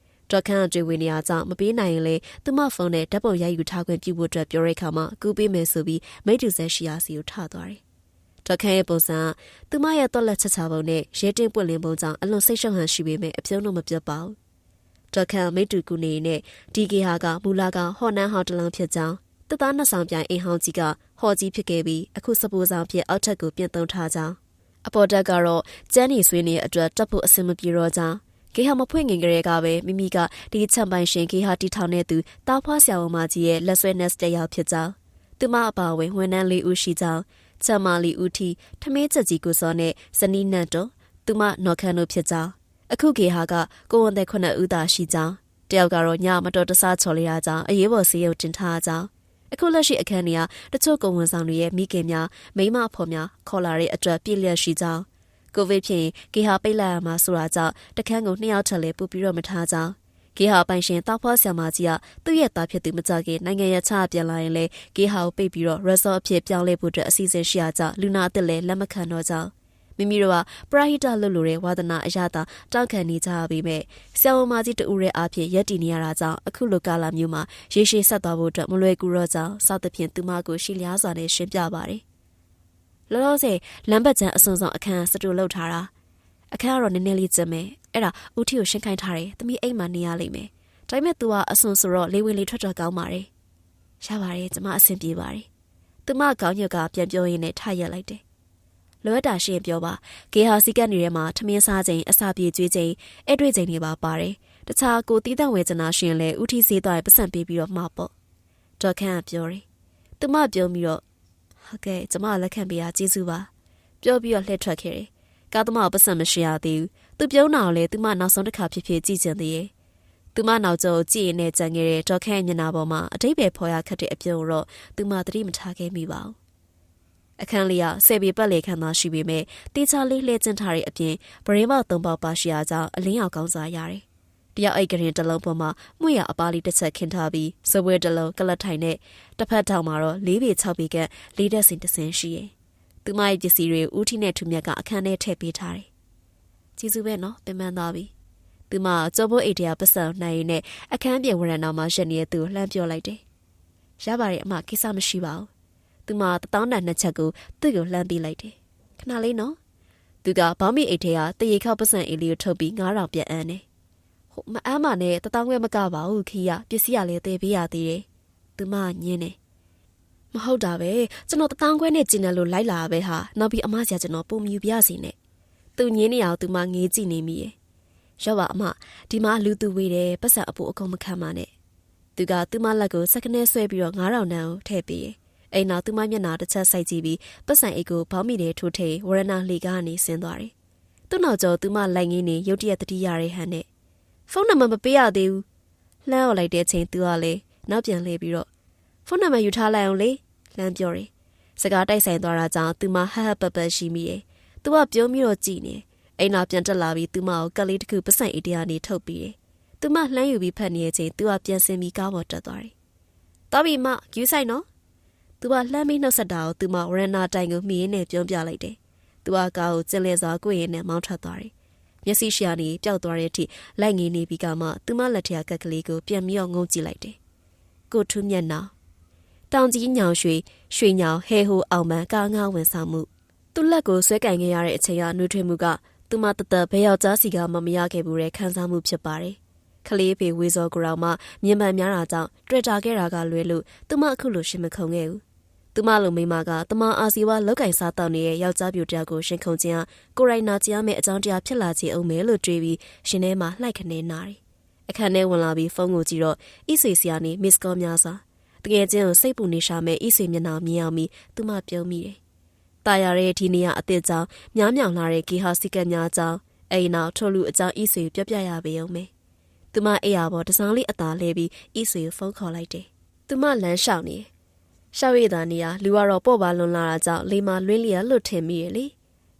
တော်ခန့်တွေဝင်နေရကြောင့်မပေးနိုင်ရင်လေသူမဖုန်းနဲ့ဓာတ်ပုံရိုက်ယူထားခွင့်ပြုဖို့အတွက်ပြောတဲ့အခါမှာကူပေးမယ်ဆိုပြီးမိတ္တူဆက်ရှိရာစီကိုထသွားတယ်။တော်ခန့်ရဲ့ပုံစံသူမရဲ့တော့လက်ချက်ချပုံနဲ့ရဲတင်းပွင့်လင်းပုံကြောင့်အလွန်စိတ်ရှုပ်ဟန်ရှိပေမဲ့အပြုံးတော့မပြတ်ပါဘူး။တော်ခန့်မိတ္တူကူနေနဲ့ဒီကေဟာကမူလာကဟော်နန်းဟောင်းတလန်းဖြစ်ကြောင်းတသားနှစ်ဆောင်ပြိုင်အိမ်ဟောင်းကြီးကဟော်ကြီးဖြစ်ခဲ့ပြီးအခုစပူဆောင်ဖြစ်အောက်ထက်ကိုပြင်သုံးထားကြောင်းအပေါ်တက်ကတော့ကျန်းနေဆွေးနေအတွက်တက်ဖို့အဆင်မပြေတော့ကြောင်းကေဟာမဖွင့်ငင်ကြတဲ့ကပဲမိမိကဒီချမ်ပိုင်ရှင်ကေဟာတီထောင်တဲ့သူတားဖွားဆရာဝန်မကြီးရဲ့လက်ဆွဲ nest တယောက်ဖြစ်ကြောင်းသူမအပါဝင်ဝန်ထမ်း၄ဦးရှိကြောင်းချမ်မာလီဦးထီထမင်းချက်ကြီးကိုစောနဲ့ဇနီးနတ်တို့သူမနော်ခန်းတို့ဖြစ်ကြောင်းအခုကေဟာကကိုဝန်တဲ့9ဦးသာရှိကြောင်းတယောက်ကတော့ညမတော်တဆချော်လိုက်ရကြောင်းအရေးပေါ်ဆေးရုံတင်ထားကြောင်းအခုလက်ရှိအခန်းကြီးကတချို့ကုံဝန်ဆောင်တွေရဲ့မိခင်များမိမအဖော်များခေါ်လာတဲ့အတွက်ပြည့်လျက်ရှိကြောင်းကိုဗစ်ဖြစ်ရင်ကေဟာပိတ်လိုက်ရမှာဆိုတာကြောင့်တခန်းကို2ယောက်ထက်လည်းပူပြီးတော့မထားကြောင်းကေဟာပိုင်ရှင်တောက်ဖွားဆရာမကြီးကသူ့ရဲ့သားဖြစ်သူမကြခင်နိုင်ငံရချပြန်လာရင်လေကေဟာကိုပိတ်ပြီးတော့ resort အဖြစ်ပြောင်းလဲဖို့အတွက်အစီအစဉ်ရှိရကြောင်းလူနာအစ်လည်းလက်မခံတော့ကြောင်းမိမိတို့ကပရာဟိတလွတ်လို့တဲ့ဝါသနာအရသာတောက်ခံနေကြပြီမဲ့ဆရာဝန်မကြီးတူရဲ့အားဖြင့်ရက်တည်နေရတာကြောင့်အခုလိုကာလမျိုးမှာရေရှည်ဆက်သွားဖို့အတွက်မလွယ်ကူတော့ကြောင်းစသဖြင့်သူမကိုရှီလျားစွာနဲ့ရှင်းပြပါတယ်လောလောဆယ်လမ်းပတ်ချမ်းအစွန်ဆောင်အခန်းစတူလောက်ထားတာအခန်းကတော့နည်းနည်းလေးကျမယ်အဲ့ဒါဦးထီကိုရှင်းခိုင်းထားတယ်သမီးအိမ်မှာနေရလိမ့်မယ်ဒါပေမဲ့ तू ကအစွန်ဆိုတော့လေးဝင်လေးထွက်ထွက်ကောင်းပါတယ်ရပါတယ်ကျမအဆင်ပြေပါတယ်သူမကောင်းညက်ကပြန်ပြောရင်းနဲ့ထရက်လိုက်တယ်လွယ်တာရှင်းပြောပါကေဟာစီကတ်နေထဲမှာထမင်းစားချိန်အစာပြေကျွေးချိန်အဲ့တွေ့ချိန်တွေပါပါတယ်တခြားကိုတီးတန့်ဝေချနာရှင်လဲဦးထီစေးသွားရင်ပတ်စံပေးပြီးတော့မှာပေါ့ဒေါ်ခန့်ကပြောတယ်သူမပြောပြီးတော့ဟုတ်ကဲ့ကျမလက်ခံပေးရကျေးဇူးပါပြောပြီးတော့လှည့်ထွက်ခဲ့တယ်ကားသမားပတ်စံမရှိရသေးဘူးသူပြုံးတာကိုလေသူမနောက်ဆုံးတစ်ခါဖြစ်ဖြစ်ကြည့်ချင်သေးရဲ့သူမနောက်ကျောကြည့်ရင်နဲ့ကြံခဲ့တဲ့ဒေါ်ခန့်မျက်နှာပေါ်မှာအတိတ်ပဲဖော်ရခတ်တဲ့အပြုံးတော့သူမသတိမထားခဲ့မိပါဘူးအခန်းလေးကဆယ်ပေပတ်လေခန်းသားရှိပေမဲ့တေချာလေးလှဲကျင်းထားတဲ့အပြင်ဗရင်းပေါက်3ပေါက်ပါရှိရာကြောင့်အလင်းရောင်ကောင်းစားရတယ်။တယောက်အိတ်ကရင်တစ်လုံးပေါ်မှာမှုရအပါလေးတစ်ချက်ခင်းထားပြီးစပွဲတစ်လုံးကလတ်ထိုင်နဲ့တစ်ဖက်ထောင်မှာတော့4ပေ6ပေကလေးတက်စင်တစ်စင်ရှိရဲ့။သူမရဲ့ပစ္စည်းတွေဦးထီနဲ့ထူမြတ်ကအခန်းထဲထည့်ပေးထားတယ်။ကျေးဇူးပဲနော်ပင်ပန်းသွားပြီ။သူမကြောပိုးအိတ်တရားပတ်စံနိုင်ရင်နဲ့အခန်းပြင်ဝရဏမှာရက်နေတဲ့သူလှမ်းပြောလိုက်တယ်။ရပါတယ်အမကိစ္စမရှိပါဘူး။သူမ1000တန်2ချက်ကိုသူ့ကိုလှမ်းပေးလိုက်တယ်ခဏလေးနော်သူကဘောင်းမီအိတ်ထဲကတရေခောက်ပစံအေးလေးကိုထုတ်ပြီး9000ပြန်အန်းတယ်ဟိုမအမ်းမနဲ့1000ခွဲမကပါဘူးခီးရပစ္စည်းရလဲတည်ပေးရသေးတယ်သူမညင်းတယ်မဟုတ်တာပဲကျွန်တော်1000ခွဲနဲ့ကျင်တယ်လို့လိုက်လာပဲဟာနောက်ပြီးအမဆရာကျွန်တော်ပုံမြူပြရစီနဲ့သူညင်းနေအောင်သူမငေးကြည့်နေမိရဲ့ရောက်ပါအမဒီမှာလူသူဝေးတယ်ပတ်စံအဖို့အကုန်မခံပါနဲ့သူကသူမလက်ကိုစက္ကနဲဆွဲပြီးတော့9000တန်ကိုထည့်ပေးရဲ့အိမ်နောက်သူမမျက်နှာတစ်ချက်စိုက်ကြည့်ပြီးပတ်စံအိတ်ကိုဘောင်းမီနဲ့ထိုးထိန်ဝရဏလီကနေဆင်းသွားတယ်။သူ့နောက်ကျော်သူမလိုက်ငင်းနေရုတ်တရက်တတိရတဲ့ဟန်နဲ့ဖုန်းနံပါတ်မပေးရသေးဘူး။လှမ်းអော်လိုက်တဲ့ချိန်သူကလည်းနောက်ပြန်လှည့်ပြီးတော့ဖုန်းနံပါတ်ယူထားလိုက်အောင်လေလှမ်းပြောတယ်။စကားတိုက်ဆိုင်သွားတာကြောင့်သူမဟဟပပရှိမိရဲ့။သူကပြုံးပြီးတော့ကြည်နေ။အိမ်နောက်ပြန်တက်လာပြီးသူမကိုကလေးတစ်ခုပတ်စံအိတ်တရားနေထုတ်ပြီးတယ်။သူမလှမ်းယူပြီးဖတ်နေတဲ့ချိန်သူကပြန်ဆင်းပြီးကားပေါ်တက်သွားတယ်။တော်ပြီမယူဆိုင်နော်သူကလှမ်းပြီးနှုတ်ဆက်တာကိုသူမဝရဏတိုင်ကိုမှီရင်းနဲ့ပြုံးပြလိုက်တယ်။သူကကားကိုကျင်လည်စွာကိုယ်ရင်းနဲ့မောင်းထွက်သွားတယ်။မျက်စိရှာနေပျောက်သွားတဲ့အထိလိုက်ငင်းနေပြီးကမှသူမလက်ထက်ကက်ကလေးကိုပြန်ပြီးတော့ငုံကြည့်လိုက်တယ်။ကိုထူးမျက်နှာတောင်ကြီးညောင်ရွှေညောင်ဟဲဟိုအောင်ပန်းကားငါဝန်ဆောင်မှုသူ့လက်ကိုဆွဲကင်ခဲ့ရတဲ့အချိန်ကနှွေးထွေးမှုကသူမတသက်ဘဲယောက်ျားစီကမရခဲ့ဘူးတဲ့ခံစားမှုဖြစ်ပါတယ်။ခလေးဖေဝေစောကရောင်မှမြင်ပန်များတာကြောင့်တွေ့တာခဲ့တာကလွဲလို့သူမအခုလိုရှင်မခုံခဲ့ဘူး။သူမလိုမိမကတမအာစီဝါလောက်ကင်စားတောင်းနေတဲ့ယောက်ျားပြူတယောက်ကိုရှင်ခုံခြင်းကိုရိုင်းနာကြားမဲ့အကြောင်းတရားဖြစ်လာခြင်းအောင်မဲလို့တွေးပြီးရှင်ထဲမှာလှိုက်ခနေနာတယ်။အခန်းထဲဝင်လာပြီးဖုန်းကိုကြည့်တော့ဣဆွေစီကနေမစ်ကောများစွာတကယ်ချင်းကိုစိတ်ပူနေရှာမဲ့ဣဆွေမျက်နှာမြင်အောင်ပြီးသူမပြုံးမိတယ်။တာယာရဲ့ဒီနေရာအစ်စ်ကြောင့်မြောင်းလာတဲ့ဂီဟာစီကက်များကြောင့်အိမ်နောက်ထို့လူအကြောင်းဣဆွေပြောပြရပေအောင်မယ်။သူမအိယာပေါ်တစောင်းလေးအသာလဲပြီးဣဆွေကိုဖုန်းခေါ်လိုက်တယ်။သူမလမ်းလျှောက်နေရှောက်ရည်သားနေရလူကတော့ပေါ့ပါလွန်လာတာကြောင့်လေမာလွင်းလျက်လွတ်ထင်မိရလေ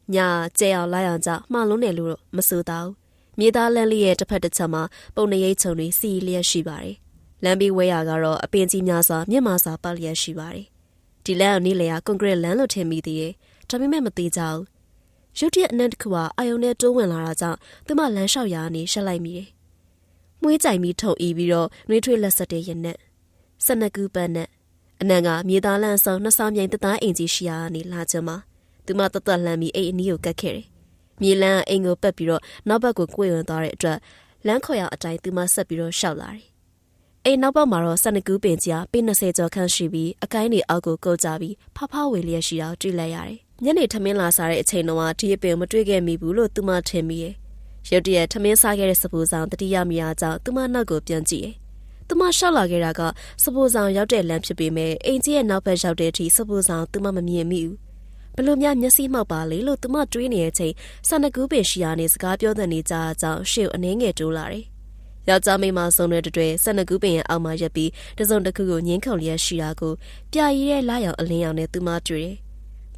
ညာကျဲအောင်လိုက်အောင်ကြောင့်မှားလုံးတယ်လို့မဆိုတော့မြေသားလန်းလေးရဲ့တစ်ဖက်တစ်ချက်မှာပုံနေရိပ်ချုံတွေစီလျက်ရှိပါတယ်လမ်းပြီးဝဲရကတော့အပင်ကြီးများစွာမြင့်မာစွာပတ်လျက်ရှိပါတယ်ဒီလမ်းကိုနေလေကွန်ကရစ်လမ်းလို့ထင်မိသေးရဲ့ဒါပေမဲ့မသေးကြဘူးရုတ်တရက်အနက်တစ်ခုကအာယုံနဲ့တိုးဝင်လာတာကြောင့်သူမလမ်းလျှောက်ရာကနေရှက်လိုက်မိတယ်မ မွေးကြိုင်ပြီးထုတ်ဤပြီးတော့နှွေးထွေးလက်ဆက်တဲ့ရနက်စနကူပန်းနဲ့အနံကမြေသားလန့်ဆောင်နှစ်ဆောင်မြိုင်တသားအင်ကြီးရှိရာနေလာချင်မှာသူမတတ်လန့်ပြီးအိမ်အနီးကိုကတ်ခဲ့တယ်မြေလန်းအိမ်ကိုပက်ပြီးတော့နောက်ဘက်ကိုကိုယ်ဝင်သွားတဲ့အတွက်လမ်းခေါ်ရအတိုင်းသူမဆက်ပြီးတော့ရှောက်လာတယ်အိမ်နောက်ဘက်မှာတော့စနကူပင်ကြီးပေ20ကျော်ခန့်ရှိပြီးအကိုင်းတွေအောက်ကိုကုတ်ကြပြီးဖဖဝေလျက်ရှိတာတွေ့လိုက်ရတယ်ညနေထမင်းလာစားတဲ့အချိန်တော့ဒီအပင်မတွေ့ခဲ့မိဘူးလို့သူမထင်မိရဲ့ရုတ်တရက်ထမင်းစားခဲ့တဲ့စပူဆောင်တတိယမိအားကြောင့်သူမနောက်ကိုပြန်ကြည့်ရဲ့သူမရှောက်လာခဲ့တာကစပူဆောင်ရောက်တဲ့လမ်းဖြစ်ပေမဲ့အိမ်ကြီးရဲ့နောက်ဘက်ရောက်တဲ့အထိစပူဆောင်သူမမမြင်မိဘူးဘလို့များမျက်စိမှောက်ပါလေလို့သူမတွေးနေတဲ့အချိန်စနကူပင်ရှိရာနေစကားပြောတဲ့နေကြအကြောင်းရှေ့အနှင်းငယ်တိုးလာတယ်ယောက်ျားမိန်းမဆုံးတဲ့တွေ့စနကူပင်ရဲ့အောက်မှာရက်ပြီးတစုံတစ်ခုကိုငင်းခုန်လျက်ရှိတာကိုပြာရည်ရဲ့လာရောင်အလင်းရောင်နဲ့သူမတွေ့တယ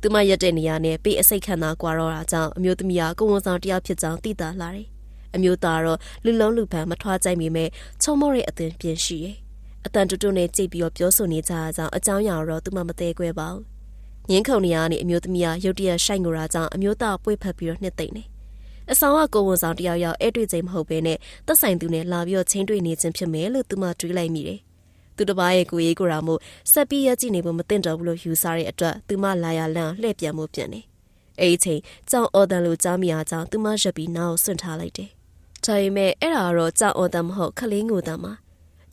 ်သူမရက်တဲ့နေရာနဲ့ပေးအစိတ်ခန့်သာကွာတော့တာကြောင့်အမျိုးသမီးကကိုဝန်ဆောင်တယောက်ဖြစ်ကြောင်းသိတာလာတယ်အမျိုးသားတော့လူလုံးလူပန်းမထွားကြိုက်မိမဲ့ချုံမော့ရဲ့အသွင်ပြင်ရှိရဲ့အတန်တူတူနဲ့ကြိတ်ပြီးတော့ပြောဆိုနေကြတာကြောင့်အကြောင်းအရာတော့သူမမသေးခွဲပါဘူးငင်းခုန်နေရတဲ့အမျိုးသမီးကရုတ်တရက်ရှိုက်ငိုတာကြောင့်အမျိုးသားပွေ့ဖက်ပြီးတော့နှစ်သိမ့်နေအဆောင်ကကိုဝန်ဆောင်တယောက်အဲ့တွေ့ချိန်မဟုတ်ဘဲနဲ့သက်ဆိုင်သူနဲ့လာပြီးတော့ချင်းတွေ့နေခြင်းဖြစ်မယ်လို့သူမတွေးလိုက်မိတယ်သူတစ်ပါးရဲ့ကိုရေးကိုရာမို့ဆက်ပြီးရကြည့်နေဖို့မသင့်တော်ဘူးလို့ယူဆတဲ့အတွက်သူမလာရလန့်လှည့်ပြန်မှုပြန်နေအဲ့ဒီချိန်ကြောင်အော်တန်လိုကြားမိအားကြောင့်သူမရက်ပြီးနားကိုဆွန့်ထားလိုက်တယ်ဒါပေမဲ့အဲ့ဒါတော့ကြောင်အော်တန်မဟုတ်ခလေးငိုတန်မှာ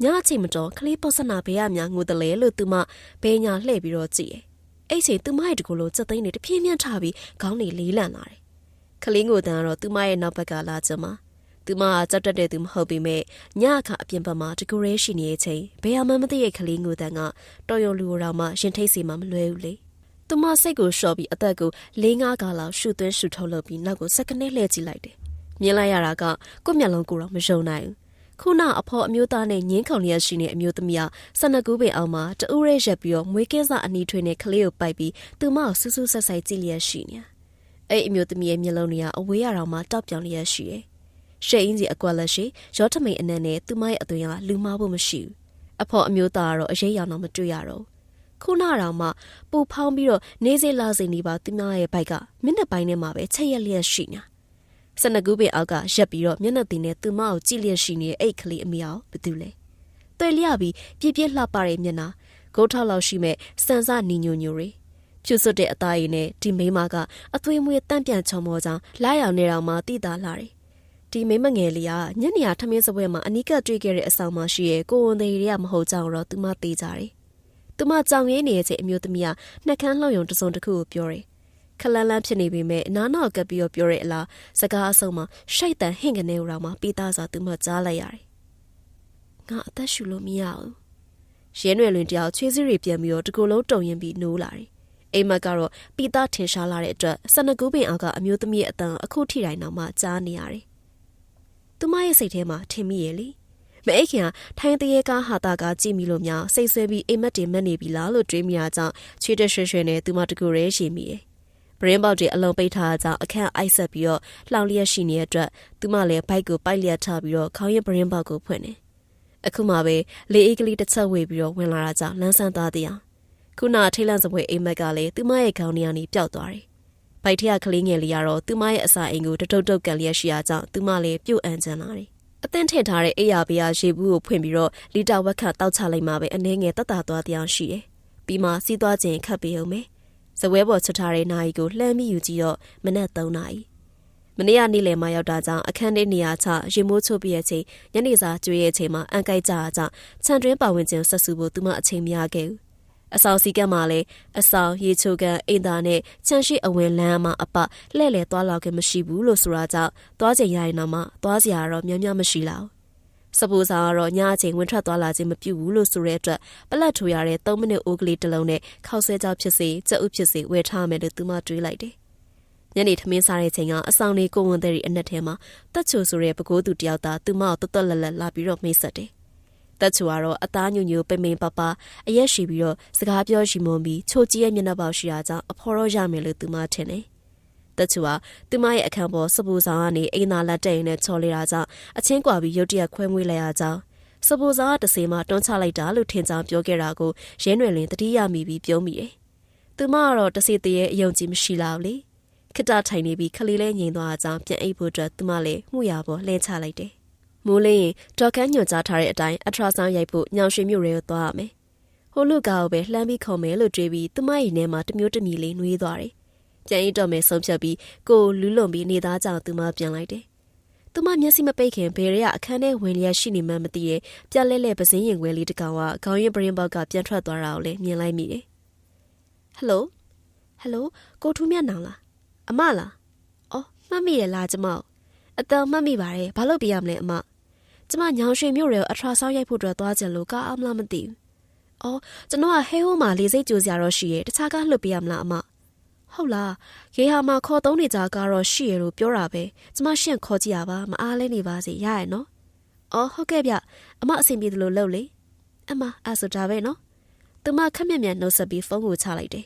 ညအချိန်မတော်ခလေးပုတ်ဆနာဘေးရများငိုတယ်လေလို့သူမဘေးညာလှည့်ပြီးတော့ကြည့်ရဲ့အဲ့ချိန်သူမရဲ့တကူလိုစက်သိန်းတွေတပြင်းပြင်းထားပြီးခေါင်းတွေလေးလန့်လာတယ်ခလေးငိုတန်ကတော့သူမရဲ့နောက်ဘက်ကလာကြမှာသူမကကြောက်တတ်တဲ့သူမဟုတ်ပေမဲ့ညအခါအပြင်ဘက်မှာတကူရဲရှိနေတဲ့အချိန်ဘယ်မှမသိတဲ့ခလေးငိုတန်ကတော်ရုံလူတော်မှရင်ထိတ်စီမှမလွဲဘူးလေသူမစိတ်ကိုလျှော့ပြီးအသက်ကို4-5ကလောက်ရှူသွင်းရှူထုတ်လုပ်ပြီးနောက်ကိုစက္ကနဲ့လှည့်ကြည့်လိုက်တယ်မြင်လိုက်ရတာကကိုယ့်မျက်လုံးကိုတော့မယုံနိုင်ဘူးခုနအဖော်အမျိုးသားနဲ့ငင်းခုန်လျက်ရှိနေအမျိုးသမီးကစနကူးပင်အောင်မှာတူးရဲရက်ပြီးတော့မွေးကင်းစားအနီးထွေးနဲ့ခလေးကိုပိုက်ပြီးသူမကိုဆူဆူဆက်ဆိုင်ကြည့်လျက်ရှိနေအဲ့အမျိုးသမီးရဲ့မျက်လုံးတွေကအဝေးရအောင်မှတောက်ပြောင်လျက်ရှိရဲ့ရှေ့အင်းစီအကွက်လက်ရှိရောထမိန်အနံနဲ့သူမရဲ့အသွင်ကလူမားဖို့မရှိဘူးအဖော်အမျိုးသားကတော့အရေးရောင်တော့မတွေ့ရတော့ခုနတော်မှပူဖောင်းပြီးတော့နေစေလာစိနေပါသူမရဲ့ဘိုက်ကမိနစ်ပိုင်းနဲ့မှပဲချက်ရက်လျက်ရှိနေစနကူးပင်အောက်ကရက်ပြီးတော့မျက်နှာတင်နဲ့သူမကိုကြည့်လျက်ရှိနေတဲ့အိတ်ကလေးအမေအောင်ဘာတူလဲတွေ့လျပြီးပြည့်ပြည့်လှပတဲ့မျက်နှာဂုတ်ထောက်လောက်ရှိမဲ့စံစနီညိုညိုတွေဖြူစွတ်တဲ့အသားရည်နဲ့ဒီမိန်းမကအသွေးမွေးတန့်ပြန်ချုံမောကြောင်လာရောင်နေတော်မှတိတာလာတယ်ဒီမိမငယ်လေးကညနေရထမင်းစပွဲမှာအနီးကပ်တွေ့ခဲ့တဲ့အဆောင်မှာရှိရဲ့ကိုဝန်သေးတွေကမဟုတ်ကြတော့သူမသေးကြတယ်။သူမကြောင်ရင်းနေတဲ့အမျိုးသမီးကနှက်ခမ်းလှုပ်ယုံတစုံတစ်ခုကိုပြောတယ်။ခလန်းလန်းဖြစ်နေပေမဲ့အနားနောက်ကပ်ပြီးတော့ပြောတဲ့အလားစကားအဆုံးမှာရှိုက်တန်ဟင့်ကနေဦးတော်မှာပြီးသားစွာသူမကြားလိုက်ရတယ်။ငါအသက်ရှူလို့မရဘူး။ရဲရွယ်လွင်တယောက်ချွေးစည်းတွေပြန်ပြီးတော့တကူလုံးတုံရင်ပြီးနိုးလာတယ်။အိမ်မက်ကတော့ပြီးသားထင်ရှားလာတဲ့အတွက်စနကူးပင်အောက်ကအမျိုးသမီးရဲ့အတန်အခုထိတိုင်းတော့မှကြားနေရတယ်။သူမရဲ့စိတ်ထဲမှာထင်မိရဲ့လေမအိတ်ခင်ကထိုင်းတရေကားဟာတာကကြည့်မိလို့များစိတ်ဆွဲပြီးအိမ်မက်တင်မက်နေပြီလားလို့တွေးမိတာကြောင့်ချွေးတရွှဲရွှဲနဲ့သူမတကူရဲရှိမိရဲ့ပရင်းပေါက်တွေအလုံးပိတ်ထားတာကြောင့်အခန့်အိုက်ဆက်ပြီးတော့လှောင်လျက်ရှိနေတဲ့အတွက်သူမလည်းဘိုက်ကိုပိုက်လျက်ထားပြီးတော့ခေါင်းရပရင်းပေါက်ကိုဖွင့်နေအခုမှပဲလေအေးကလေးတစ်ချက်ဝေပြီးတော့ဝင်လာတာကြောင့်လန်းဆန်းသွားတဲ့အောင်ခုနထိတ်လန့်စပွဲအိမ်မက်ကလည်းသူမရဲ့ခေါင်းထဲကနေပျောက်သွားတယ်ဘိုက်ထက်ကလေးငယ်လေးကတော့သူမရဲ့အစာအိမ်ကိုတုတ်တုတ်ကန်လျက်ရှိတာကြောင့်သူမလည်းပြုတ်အံ့ကျန်လာတယ်အသင်းထည့်ထားတဲ့အိယာဘေးကရေဘူးကိုဖွင့်ပြီးတော့လီတာဝက်ခတ်တောက်ချလိုက်မှပဲအနှဲငယ်တက်တာသွားတရားရှိတယ်။ပြီးမှစီးသွားခြင်းခတ်ပေးအောင်မယ်။ဇပွဲပေါ်ချထားတဲ့နိုင်ကိုလှမ်းပြီးယူကြည့်တော့မနက်3 နာရီ။မနေ့ကနေ့လယ်မှရောက်တာကြောင့်အခန်းထဲနေရာချရေမိုးချိုးပြရဲ့ချိန်ညနေစာကျွေးရဲ့ချိန်မှာအန်ကိုက်ကြတာကြောင့်ခြံတွင်းပါဝင်ခြင်းဆက်စုဖို့သူမအချိန်မရခဲ့ဘူး။အဆောင်စီကတ်မှာလည်းအဆောင်ရေချိုကန်အိမ်သားနဲ့ချမ်းရှိအဝင်လမ်းမှာအပလှဲ့လေသွားလောက်ခဲ့မရှိဘူးလို့ဆိုတာကြောင့်သွားချိန်ရရင်တော့မှသွားစရာတော့များများမရှိလောက်စပူစာကတော့ညအချိန်ဝင်ထွက်သွားလာခြင်းမပြုဘူးလို့ဆိုတဲ့အတွက်ပလက်ထိုးရတဲ့3မိနစ်အိုးကလေးတစ်လုံးနဲ့ခောက်ဆဲကြောက်ဖြစ်စေကြက်ဥဖြစ်စေဝယ်ထားမယ်လို့သူမတွေးလိုက်တယ်ညနေထမင်းစားတဲ့ချိန်ကအဆောင်လေးကိုဝန်တဲ့အနက်ထဲမှာတက်ချိုဆိုတဲ့ပကိုးသူတယောက်သားသူမကိုတွတ်လက်လက်လာပြီးတော့မိတ်ဆက်တယ်တက်ချိုကတော့အသားညိုညိုပိမ့်ပိမ့်ပပအရက်ရှိပြီးတော့စကားပြောရှိမွန်ပြီးချိုကြီးရဲ့မျက်နှာပေါက်ရှိတာကြောင့်အဖော်တော့ရမယ်လို့သူမထင်တယ်တက်ချိုကသူမရဲ့အခန်းပေါ်စပူဆောင်ကနေအိမ်သာလက်တဲ့ရင်နဲ့ချော်လေတာကြောင့်အချင်းကွာပြီးရုတ်တရက်ခွဲမွေးလိုက်ရကြောင်းစပူဆောင်ကတစေမှတွန်းချလိုက်တာလို့ထင်ကြောင်းပြောခဲ့တာကိုရင်းရွယ်လင်းတတိယမိပြီးပြုံးမိတယ်သူမကတော့တစေတည်းရဲ့အယုံကြည်မရှိလောက်လေခတထိုင်နေပြီးခလေးလေးငြိမ်သွားအကြောင်းပြန်အိပ်ဖို့အတွက်သူမလည်းမှုရပေါ်လှဲချလိုက်တယ် မိုးလင်းရင်ဒေါ်ခန်းညွှန်ကြားထားတဲ့အတိုင်းအထရာဆောင်းရိုက်ဖို့ညောင်ရွှေမြို့ရဲကိုသွားရမယ်။ဟိုလူကာကိုပဲလှမ်းပြီးခေါ်မယ်လို့တွေးပြီးသူမရဲ့ထဲမှာတမျိုးတမီလေးနှွေးသွားတယ်။ပြန်ရင်တော့မယ်ဆုံးဖြတ်ပြီးကိုလူးလွန်ပြီးနေသားကြောင်သူမပြန်လိုက်တယ်။သူမမျက်စိမပိတ်ခင်ဘယ်ရအခန်းထဲဝင်လျက်ရှိနေမှမသိရဲ့ပြက်လဲလဲပစင်းရင်ခွဲလေးတစ်ကောင်ကခေါင်းရင်ပရင်ပေါက်ကပြန်ထွက်သွားတာကိုလည်းမြင်လိုက်မိတယ်။ဟယ်လိုကိုထူးမြတ်နောင်လားအမလားအော်မှတ်မိရလားကျမအတန်မှတ်မိပါတယ်ဘာလို့ပြရမလဲအမကျမညောင်ရွှေမြို့ရဲကိုအထရာဆောင်းရိုက်ဖို့အတွက်သွားကြလို့ကားအမလားမသိဘူးအော်ကျွန်တော်ကဟဲဟိုးမှာလေးစိတ်ကြိုစရာတော့ရှိရဲ့တခြားကားလှုပ်ပြရမလားအမဟုတ်လားရေဟာမှာခေါ်သုံးနေကြကားတော့ရှိရလို့ပြောတာပဲကျမရှင့်ခေါ်ကြည့်ရပါမအားလဲနေပါစေရရဲ့နော်အော်ဟုတ်ကဲ့ဗျအမအဆင်ပြေတယ်လို့လုပ်လေအမအဲ့ဆိုဒါပဲနော်သူမခက်မြက်မြက်နှုတ်ဆက်ပြီးဖုန်းကိုချလိုက်တယ်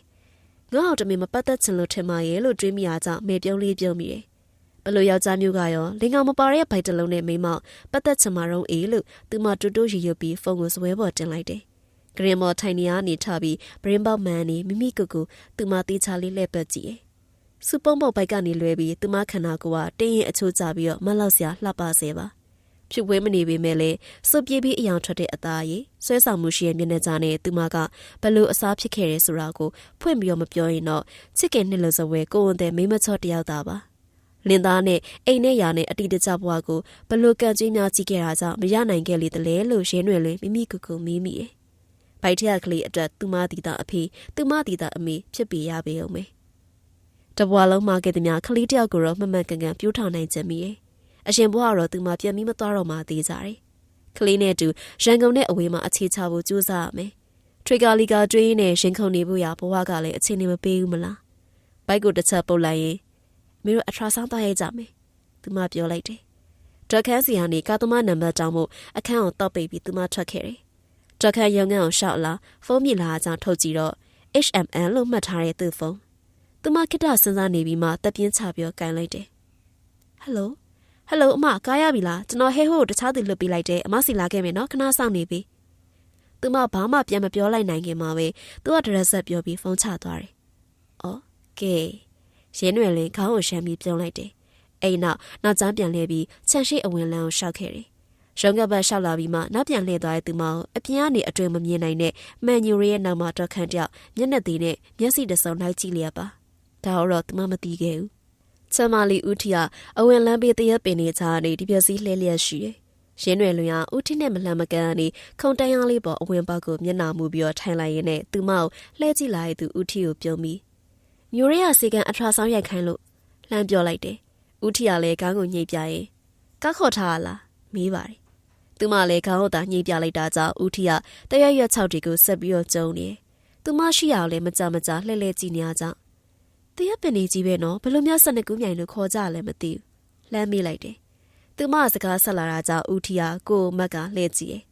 ငါ့အောင်တမင်မပတ်သက်ချင်လို့ထင်ပါရဲ့လို့တွေးမိအားကြောင့်မေပြုံးလေးပြုံးမိတယ်ဘလို့ယောက်ျားမျိုးကရောလင်ကောင်မပါတဲ့ဘိုက်တလုံးနဲ့မိမောက်ပတ်သက်ချင်မှတော့အေးလို့သူမတူတူရီရွပြီးဖုန်းကိုဆွဲပေါ်တင်လိုက်တယ်ဂရင်မော်ထိုင်နေရနေထပြီးဘရင်ပေါက်မန်နေမိမိကူကူသူမတေးချလေးလှည့်ပတ်ကြည့်တယ်စူပုံးပေါက်ဘိုက်ကနေလွဲပြီးသူမခန္ဓာကိုယ်ကတင်းရင်အချိုးကျပြီးတော့မလောက်စရာလှပစေပါဖြူဝဲမနေပေမဲ့လည်းစုပ်ပြေးပြီးအယောင်ထွက်တဲ့အသားရည်ဆွဲဆောင်မှုရှိရဲ့မျက်နှာကြားနဲ့သူမကဘလို့အစားဖြစ်ခဲ့ရဲဆိုတာကိုဖွင့်ပြီးတော့မပြောရင်တော့ချစ်ခင်နှစ်လို့စဝဲကိုဝန်တဲ့မိမချော့တယောက်သားပါလင်သားနဲ့အိမ်နဲ့ယာနဲ့အတီတကျဘွားကိုဘလို့ကံကြီးများကြီးခဲ့တာကြောင့်မရနိုင်ခဲ့လေတလဲလို့ရင်းရွယ်လွင်မိမိကူကူမီးမိတယ်။ဘိုက်ထက်ကလေးအတွက်သူမတီတာအဖေသူမတီတာအမေဖြစ်ပေရပေအောင်မယ်။တဘွားလုံးမှာခဲ့တဲ့များခလေးတယောက်ကိုတော့မမှန်ကန်ကန်ပြိုးထောင်နိုင်ကြမိရဲ့။အရှင်ဘွားကတော့သူမပြန်ပြီးမသွားတော့မှသေးကြတယ်။ခလေးနဲ့တူရန်ကုန်နဲ့အဝေးမှာအခြေချဖို့ကြိုးစားရမယ်။ထရီကာလီကာတွေးနဲ့ရှင်ခုန်နေဖို့ရဘွားကလည်းအချိန်နဲ့မပေးဘူးမလား။ဘိုက်ကိုတစ်ချက်ပုတ်လိုက်ရင်မင်းတို့အထရာဆောင်းသွားရကြမယ်။သူမပြောလိုက်တယ်။ဒေါ်ခန်းစီကနေကာသမားနံပါတ်တောင်းဖို့အခန်းကိုတောက်ပိတ်ပြီးသူမထွက်ခဲ့တယ်။ဒေါ်ခန်းရုံငန်းကိုရှောက်လာဖုန်းမြလာအကြောင်းထုတ်ကြည့်တော့ HMN လို့မှတ်ထားတဲ့သူ့ဖုန်း။သူမခိတ္တစဉ်းစားနေပြီးမှတက်ပြင်းချပြီးကန်လိုက်တယ်။ဟယ်လိုအမကားရပြီလားကျွန်တော်ဟဲဟိုးတခြားသူလွတ်ပေးလိုက်တယ်အမစီလာခဲ့မယ်နော်ခဏစောင့်နေပြီ။သူမဘာမှပြန်မပြောလိုက်နိုင်ခင်မှာပဲသူကဒရက်ဆက်ပြောပြီးဖုန်းချသွားတယ်။အော်ကဲရင်းရွယ်လင်းခေါင်းကိုရှမ်းပြီးပြုံးလိုက်တယ်။အိမ်နောက်ကျမ်းပြန်လှည့်ပြီးခြံရှိအဝင်လန်းကိုရှောက်ခဲ့တယ်။ရုံးကပတ်ရှောက်လာပြီးမှနောက်ပြန်လှည့်သွားတဲ့သူမကိုအပြင်ကနေအတွင်မမြင်နိုင်တဲ့မန်ညူရီရဲ့နောက်မှာတော့ခန့်တယောက်မျက်နှာသေးနဲ့မျက်စိတစုံလိုက်ကြည့်လျက်ပါ။ဒါတော့သူမမသိခဲ့ဘူး။ချမလီဦးထီကအဝင်လန်းပြီးတရက်ပင်နေချာနေဒီပျက်စီးလှဲလျက်ရှိတယ်။ရင်းရွယ်လွင်ကဦးထီနဲ့မလှမ်းမကန်းကနေခုံတန်းရလေးပေါ်အဝင်ပေါက်ကိုမျက်နှာမူပြီးတော့ထိုင်လိုက်ရင်းနဲ့သူမကိုလှဲကြည့်လာတဲ့သူဦးထီကိုပြုံးပြီးမျိုးရဲရစီကန်အထရာဆောင်းရိုက်ခိုင်းလို့လှမ်းပြောလိုက်တယ်။ဦးထီကလည်းခေါင်းကိုညှိပြရင်ကားခေါ်ထားလားမေးပါတယ်။သူမလည်းခေါင်းကိုသာညှိပြလိုက်တာကြောင့်ဦးထီကတရွရွ6တီကိုဆက်ပြီးတော့ကျုံနေ။သူမရှိရအောင်လည်းမကြမကြလှဲလှဲကြည့်နေရကြောင်းတရက်ပင်နေကြီးပဲနော်ဘယ်လိုများ12ကူးမြိုင်လို့ခေါ်ကြလဲမသိဘူး။လှမ်းမေးလိုက်တယ်။သူမစကားဆက်လာတာကြောင့်ဦးထီကကိုမက်ကလှဲကြည့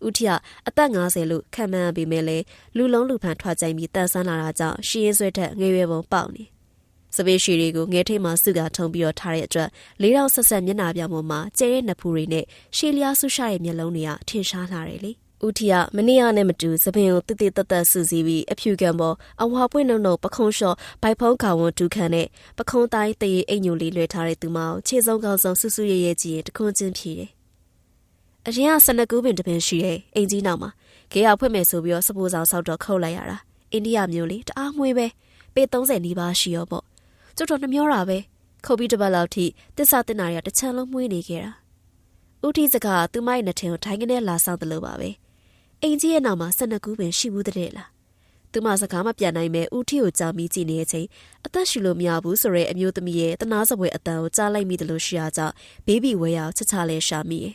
်ဦးထီကအသက်50လို့ခံမှန်းပြီးမဲ့လေလူလုံးလူဖန်ထွက်ကြိုင်ပြီးတန်ဆန်းလာတာကြောင့်ရှီရင်ဆွဲထက်ငွေရွယ်ပုံပေါက်နေစပေးရှီတွေကိုငဲထိတ်မှစုကထုံပြီးတော့ထားတဲ့အတွက်လေးတော့ဆက်ဆက်မျက်နှာပြောင်ပေါ်မှာကျဲတဲ့နှစ်ဖူးတွေနဲ့ရှီလျားဆူရှာရဲ့မျက်လုံးတွေကထင်ရှားလာတယ်လေဦးထီကမနေ့ကနဲ့မတူစပင်ကိုတစ်တစ်တက်စူစီပြီးအဖြူကံပေါ်အဝါပွင့်နှုံပခုံးလျှော့ဘိုက်ဖုံးခေါဝန်ဒုခန့်နဲ့ပခုံးတိုင်းတရေအိမ်ညိုလေးလွှဲထားတဲ့သူမကိုခြေစုံကောင်းစုံဆူဆူရဲရဲကြည့်ရင်တခွန်းချင်းဖြီးတယ်အရင်က12ကူးပင်တပင်ရှိတယ်အိမ်ကြီးနောက်မှာခေရဖွင့်မယ်ဆိုပြီးတော့စပိုးဆောင်ဆောက်တော့ခုတ်လိုက်ရတာအိန္ဒိယမျိုးလေးတအားမွေးပဲပေ30နီးပါးရှိရောပေါ့ကျွတ်တော်နှမျောတာပဲခုတ်ပြီးတစ်ပတ်လောက်ထိတစ္ဆတင်နာရတစ်ချမ်းလုံးမွေးနေခဲ့တာဦးထီစကားသူမရဲ့နှစ်ထင်ကိုထိုင်းကနေလာဆောင်တယ်လို့ပါပဲအိမ်ကြီးရဲ့နောက်မှာ12ကူးပင်ရှိဘူးတဲ့လားသူမစကားမပြန်နိုင်မဲ့ဦးထီကိုကြောင်ပြီးကြည့်နေတဲ့အချိန်အသက်ရှူလို့မရဘူးဆိုရဲအမျိုးသမီးရဲ့တနာစပွဲအတန်ကိုကြားလိုက်မိတယ်လို့ရှိရကြောင်းဘေဘီဝဲရောက်ချလဲရှာမိရဲ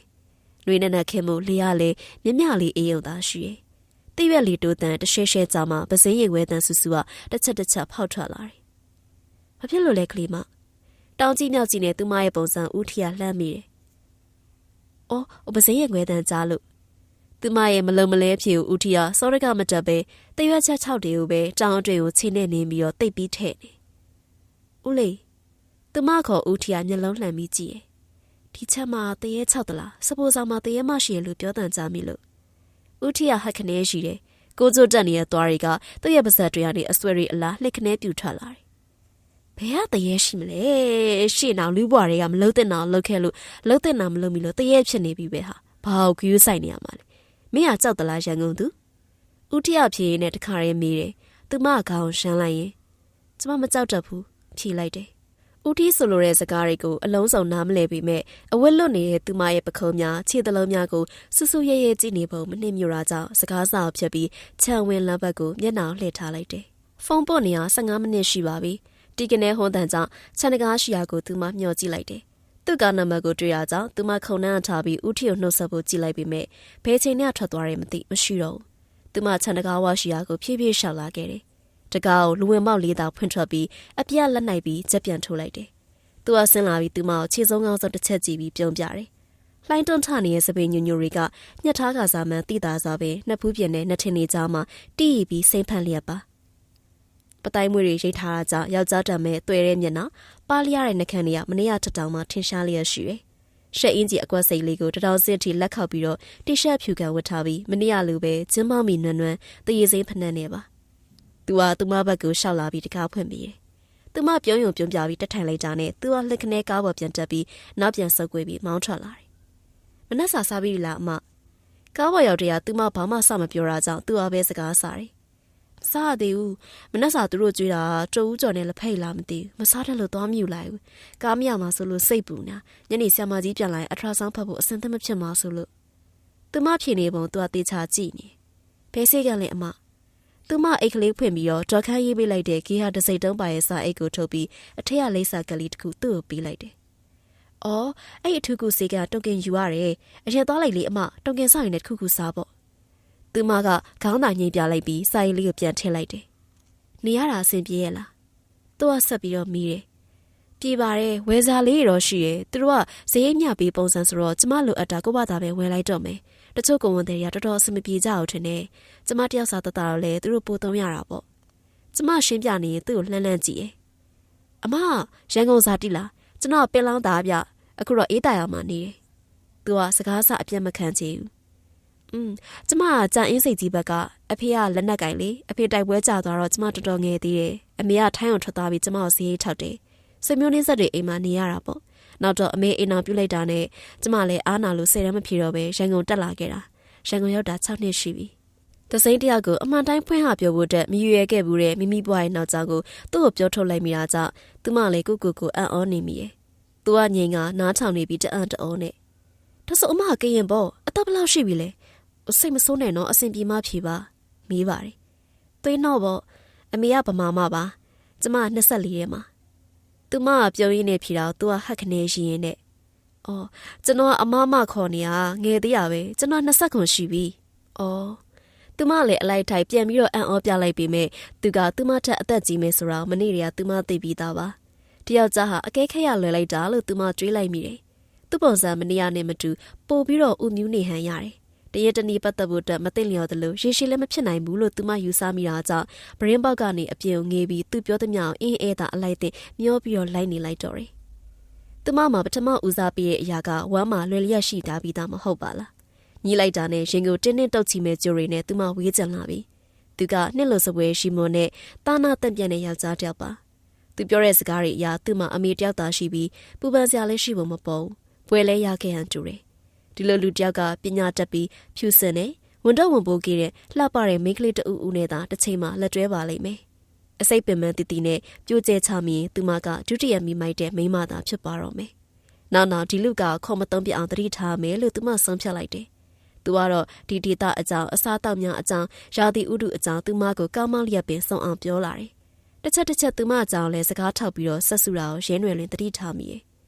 ့နှွေနဲ့ခင်မို့လေရလေမြမြလေးအေးရုံသာရှိရဲ့။တိရွက်လီတိုးတန်တရှဲရှဲကြောင်မှပစင်းရိပ်ဝဲတန်ဆူဆူကတစ်ချက်ဖောက်ထွက်လာတယ်။ဘာဖြစ်လို့လဲကလေးမတောင်ကြီးမြောက်ကြီးနဲ့သူမရဲ့ပုံစံဦးထီကလှမ်းမိတယ်။အော်ပစင်းရိပ်ဝဲတန်ကြားလို့သူမရဲ့မလုံမလဲဖြစ်ဦးထီကစောရကမတက်ပဲတရွက်ချက်6တေကိုပဲတောင်အတွင်ကိုချိန်နဲ့နေပြီးတော့တိတ်ပြီးထဲ့နေ။ဦးလေးသူမခေါ်ဦးထီကမျက်လုံးလှမ်းပြီးကြည့်ရဲ့ဒီချက်မှာတရေ6တလားစပိုးဆောင်မှာတရေမရှိရလို့ပြောတန်ကြမိလို့ဦးထီကဟက်ခနဲရှိတယ်ကိုကျိုတက်နေတဲ့သွားတွေကသူ့ရဲ့ပါဇက်တွေကနေအဆွဲတွေအလားလှစ်ခနဲပြူထွက်လာတယ် ဘယ်ကတရေရှိမလဲရှေ့နောက်လူဘွားတွေကမလုံးတဲ့အောင်လှုပ်ခဲ့လို့လှုပ်တဲ့နာမလုံးပြီးလို့တရေဖြစ်နေပြီပဲဟာဘာကိုကူးဆိုင်နေရမှာလဲမင်းကကြောက်တလားရန်ကုန်သူဦးထရဖြေနဲ့တခါရဲမေးတယ်သူမခေါင်းရှမ်းလိုက်ရင်ကျမမကြောက်တတ်ဘူးဖြေလိုက်တယ်ဦးထီးဆိုလိုတဲ့စကားတွေကိုအလုံးစုံနားမလည်ပေမဲ့အဝတ်လွတ်နေတဲ့သူမရဲ့ပခုံးများခြေသလုံးများကိုဆူဆူရဲရဲကြည့်နေပုံမနှိမ့်မြူတာကြောင့်စကားစာကိုဖြတ်ပြီးခြံဝင်လမ်းဘက်ကိုမျက်နှာလှည့်ထားလိုက်တယ်ဖုန်းပေါ်နေရ15မိနစ်ရှိပါပြီဒီကနေ့ဟွန်းတန်ကြောင့်ခြံတကားရှိရာကိုသူမမျှော်ကြည့်လိုက်တယ်သူကနံပါတ်ကိုတွေ့ရကြောင်းသူမခုံနှံ့ထားပြီးဦးထီကိုနှုတ်ဆက်ဖို့ကြည့်လိုက်ပေမဲ့ဘယ်ချိန်နဲ့ထွက်သွားတယ်မသိမရှိတော့ဘူးသူမခြံတကားဝရှိရာကိုဖြည်းဖြည်းရှောက်လာခဲ့တယ်တကားကိုလူဝင်မောက်လေးသာဖွင့်ထွက်ပြီးအပြက်လက်နိုင်ပြီးချက်ပြန်ထိုးလိုက်တယ်သူကဆင်းလာပြီးသူမကိုခြေစုံကောင်းစုံတစ်ချက်ကြည့်ပြီးပြုံးပြတယ်လှိုင်းတွန်းထနေတဲ့စပင်းညွညွတွေကညှက်ထားကစားမှန်းတိတာစားပဲနှစ်ဖူးပြင်းနဲ့နှစ်ထင်းနေကြားမှာတီးပြီးစိမ့်ဖန်လျက်ပါပတိုင်းမွေတွေရိတ်ထားတာကြောင့်ယောက်ျားတံမဲ့တွေ့တဲ့မျက်နှာပါလျရတဲ့နှကန်းတွေကမနေ့ကထတောင်မှထင်ရှားလျက်ရှိတယ်ရှက်အင်းကြီးအကွက်စိတ်လေးကိုတတော်စစ်ထိလက်ခောက်ပြီးတော့တီရှပ်ဖြူကန်ဝတ်ထားပြီးမနေ့ကလိုပဲကျင်းမောင်းမီနွမ်းနွမ်းတရေစိမ့်ဖနှက်နေပါသူကသူမဘက်ကိုရှောက်လာပြီးတကားဖွင့်ပြီးသူမပြုံးယုံပြုံးပြပြီးတက်ထိုင်လိုက်တာနဲ့သူကလက်ခနဲကားပေါ်ပြန်တက်ပြီးနောက်ပြန်ဆုပ်ကွေးပြီးမောင်းထွက်လာတယ်မနှက်စာစားပြီးလားအမကားပေါ်ရောက်တဲ့ကသူမဘာမှစမပြောတာကြောင့်သူကပဲစကားစားတယ်စားရသေးဘူးမနှက်စာသူတို့ကြွေးတာကြိုးဦးကျော်နဲ့လက်ဖိတ်လာမသိဘူးမစားတယ်လို့သွားမြူလိုက်ဘူးကားမရမှာဆိုလို့စိတ်ပူနေတာညနေဆရာမကြီးပြန်လာရင်အထရာဆောင်းဖတ်ဖို့အစင်သက်မဖြစ်မှာဆိုလို့သူမဖြေနေပုံသူကတေချာကြည့်နေဘဲစိတ်ကလည်းအမသူမအိတ်ကလေးဖွင့်ပြီးတော့ဒေါ်ခန်းရေးပေးလိုက်တဲ့ဂေဟာတစိတ်တုံးပါရဲ့စာအိတ်ကိုထုတ်ပြီးအထက်ကလိပ်စာကလေးတစ်ခုသူ့ကိုပေးလိုက်တယ်။အော်အဲ့အထူးကူစေကတုံကင်ယူရတယ်။အရင်သွားလိုက်လေအမတုံကင်စားရင်လည်းတစ်ခုခုစားပေါ့။သူမကခေါင်းသာညှိပြလိုက်ပြီးစာရေးလေးကိုပြန်ထည့်လိုက်တယ်။နေရတာအဆင်ပြေရဲ့လား။သူကဆက်ပြီးတော့မီးတယ်။ပြေပါတယ်ဝယ်စားလေးတော့ရှိရဲ့။သူတို့ကဈေးညပေးပုံစံဆိုတော့ကျမလိုအပ်တာကိုဘာသာပဲဝယ်လိုက်တော့မယ်။တချို့ကုံဝန်တွေကတော်တော်အဆင်မပြေကြအောင်ထင်တယ်။ကျမတယောက်စာတတတော့လေသူတို့ပို့သုံးရတာပေါ့။ကျမရှင်းပြနေရင်သူ့ကိုလှမ်းကြည့်ရဲ့။အမရန်ကုန်စာတိလားကျွန်တော်ပင်လောင်းသားပြအခုတော့အေးတိုင်အောင်မှနေတယ်။သူကစကားစအပြတ်မခံချင်ဘူး။ကျမကကြံအင်းစိတ်ကြီးဘက်ကအဖေကလက်နက်ကင်လေအဖေတိုက်ပွဲကြသွားတော့ကျမတော်တော်ငယ်သေးတယ်။အမေကထိုင်းအောင်ထွက်သွားပြီးကျမကိုဈေးထောက်တယ်။ဆွေမျိုးနှင်းဆက်တွေအိမ်မှာနေရတာပေါ့။နောက်တော့အမေအိမ်အောင်ပြုတ်လိုက်တာနဲ့ကျမလည်းအားနာလို့စိတ်ရမ်းမဖြေတော့ပဲရန်ကုန်တက်လာခဲ့တာရန်ကုန်ရောက်တာ6နှစ်ရှိပြီတစိမ့်တယောက်ကိုအမှန်တိုင်းဖွင့်ဟပြောဖို့တက်မရွယ်ခဲ့ဘူးတဲ့မိမိဘွားရဲ့နောက်ကြောင်ကိုသူ့ကိုပြောထုတ်လိုက်မိတာကြောင့်သူမလည်းကိုအံ့ဩနေမိရဲ့သူကငိန်ကနားထောင်နေပြီးတအံ့တအောနဲ့ဒါဆိုအမကရင်ပေါ့အသက်ဘယ်လောက်ရှိပြီလဲစိတ်မဆိုးနဲ့နော်အဆင်ပြေမှဖြေပါမေးပါတယ်သွေးနောက်ပေါ့အမေကဗမာမပါကျမ24ရဲမှာသူမကပြုံးရင်းနဲ့ဖြေတော့သူကဟက်ခနေရှိရင်နဲ့အော်ကျွန်တော်အမမခေါ်နေရငယ်သေးရပဲကျွန်တော်20ခွန်ရှိပြီအော်သူမလည်းအလိုက်ထိုက်ပြန်ပြီးတော့အံ့ဩပြလိုက်ပေမဲ့သူကသူမထက်အသက်ကြီးမယ်ဆိုတော့မနေ့တည်းကသူမသိပြီးသားပါတယောက်ကြားဟာအကဲခက်ရလွယ်လိုက်တာလို့သူမတွေးလိုက်မိတယ်သူ့ပုံစံမနေ့ကနဲ့မတူပို့ပြီးတော့ဥမြူးနေဟန်ရတယ်တရက်တနည်းပတ်သက်ဖို့အတွက်မသိလျော်သလိုရေရှည်လည်းမဖြစ်နိုင်ဘူးလို့သူမယူဆမိတာကြောင့်ဗရင်းပေါက်ကနေအပြင်ငေးပြီးသူပြောသမျှအင်းအဲသာအလိုက်တဲ့မျောပြီးတော့လိုက်နေလိုက်တော့တယ်သူမမှာပထမဦးစားပေးတဲ့အရာကဝမ်းမှာလွယ်လျက်ရှိတာပြီးသားမဟုတ်ပါလားညီလိုက်တာနဲ့ရင်ကိုတင်းတင်းတုတ်ချီမဲ့ကြိုရီနဲ့သူမဝေးကြလာပြီသူကနှစ်လိုစပွဲရှိမွန်နဲ့တာနာတန့်ပြန့်တဲ့ယောက်ျားတစ်ယောက်ပါသူပြောတဲ့စကားတွေအရာသူ့မှာအမေတယောက်သာရှိပြီးပူပန်စရာလည်းရှိဖို့မပေါ်ပွဲလဲရခဲ့ဟန်တူတယ်ဒီလိုလူတယောက်ကပညာတတ်ပြီးဖြူစင်နဲ့ဝန်တော့ဝန်ပိုးကြီးတဲ့လှပတဲ့မိန်းကလေးတူဦးနဲ့သာတစ်ချိန်မှလက်တွဲပါလိမ့်မယ်အစိတ်ပင်မတီတီနဲ့ပြိုကျဲချမင်းသူမကဒုတိယမိမိုက်တဲ့မိန်းမသာဖြစ်ပါတော့မယ်နောက်ဒီလူကခေါ်မသုံးပြအောင်တတိထားမယ်လို့သူမဆုံးဖြတ်လိုက်တယ်သူကတော့ဒီဒေတာအကြောင်းအစားတောက်များအကြောင်းရာသီဥတုအကြောင်းသူမကိုကောင်းမောင်းလျက်ပင်စုံအောင်ပြောလာတယ်တစ်ချက်သူမအကြောင်းလဲစကားထောက်ပြီးတော့ဆက်စုတာကိုရင်းရွယ်လင်းတတိထားမိရဲ့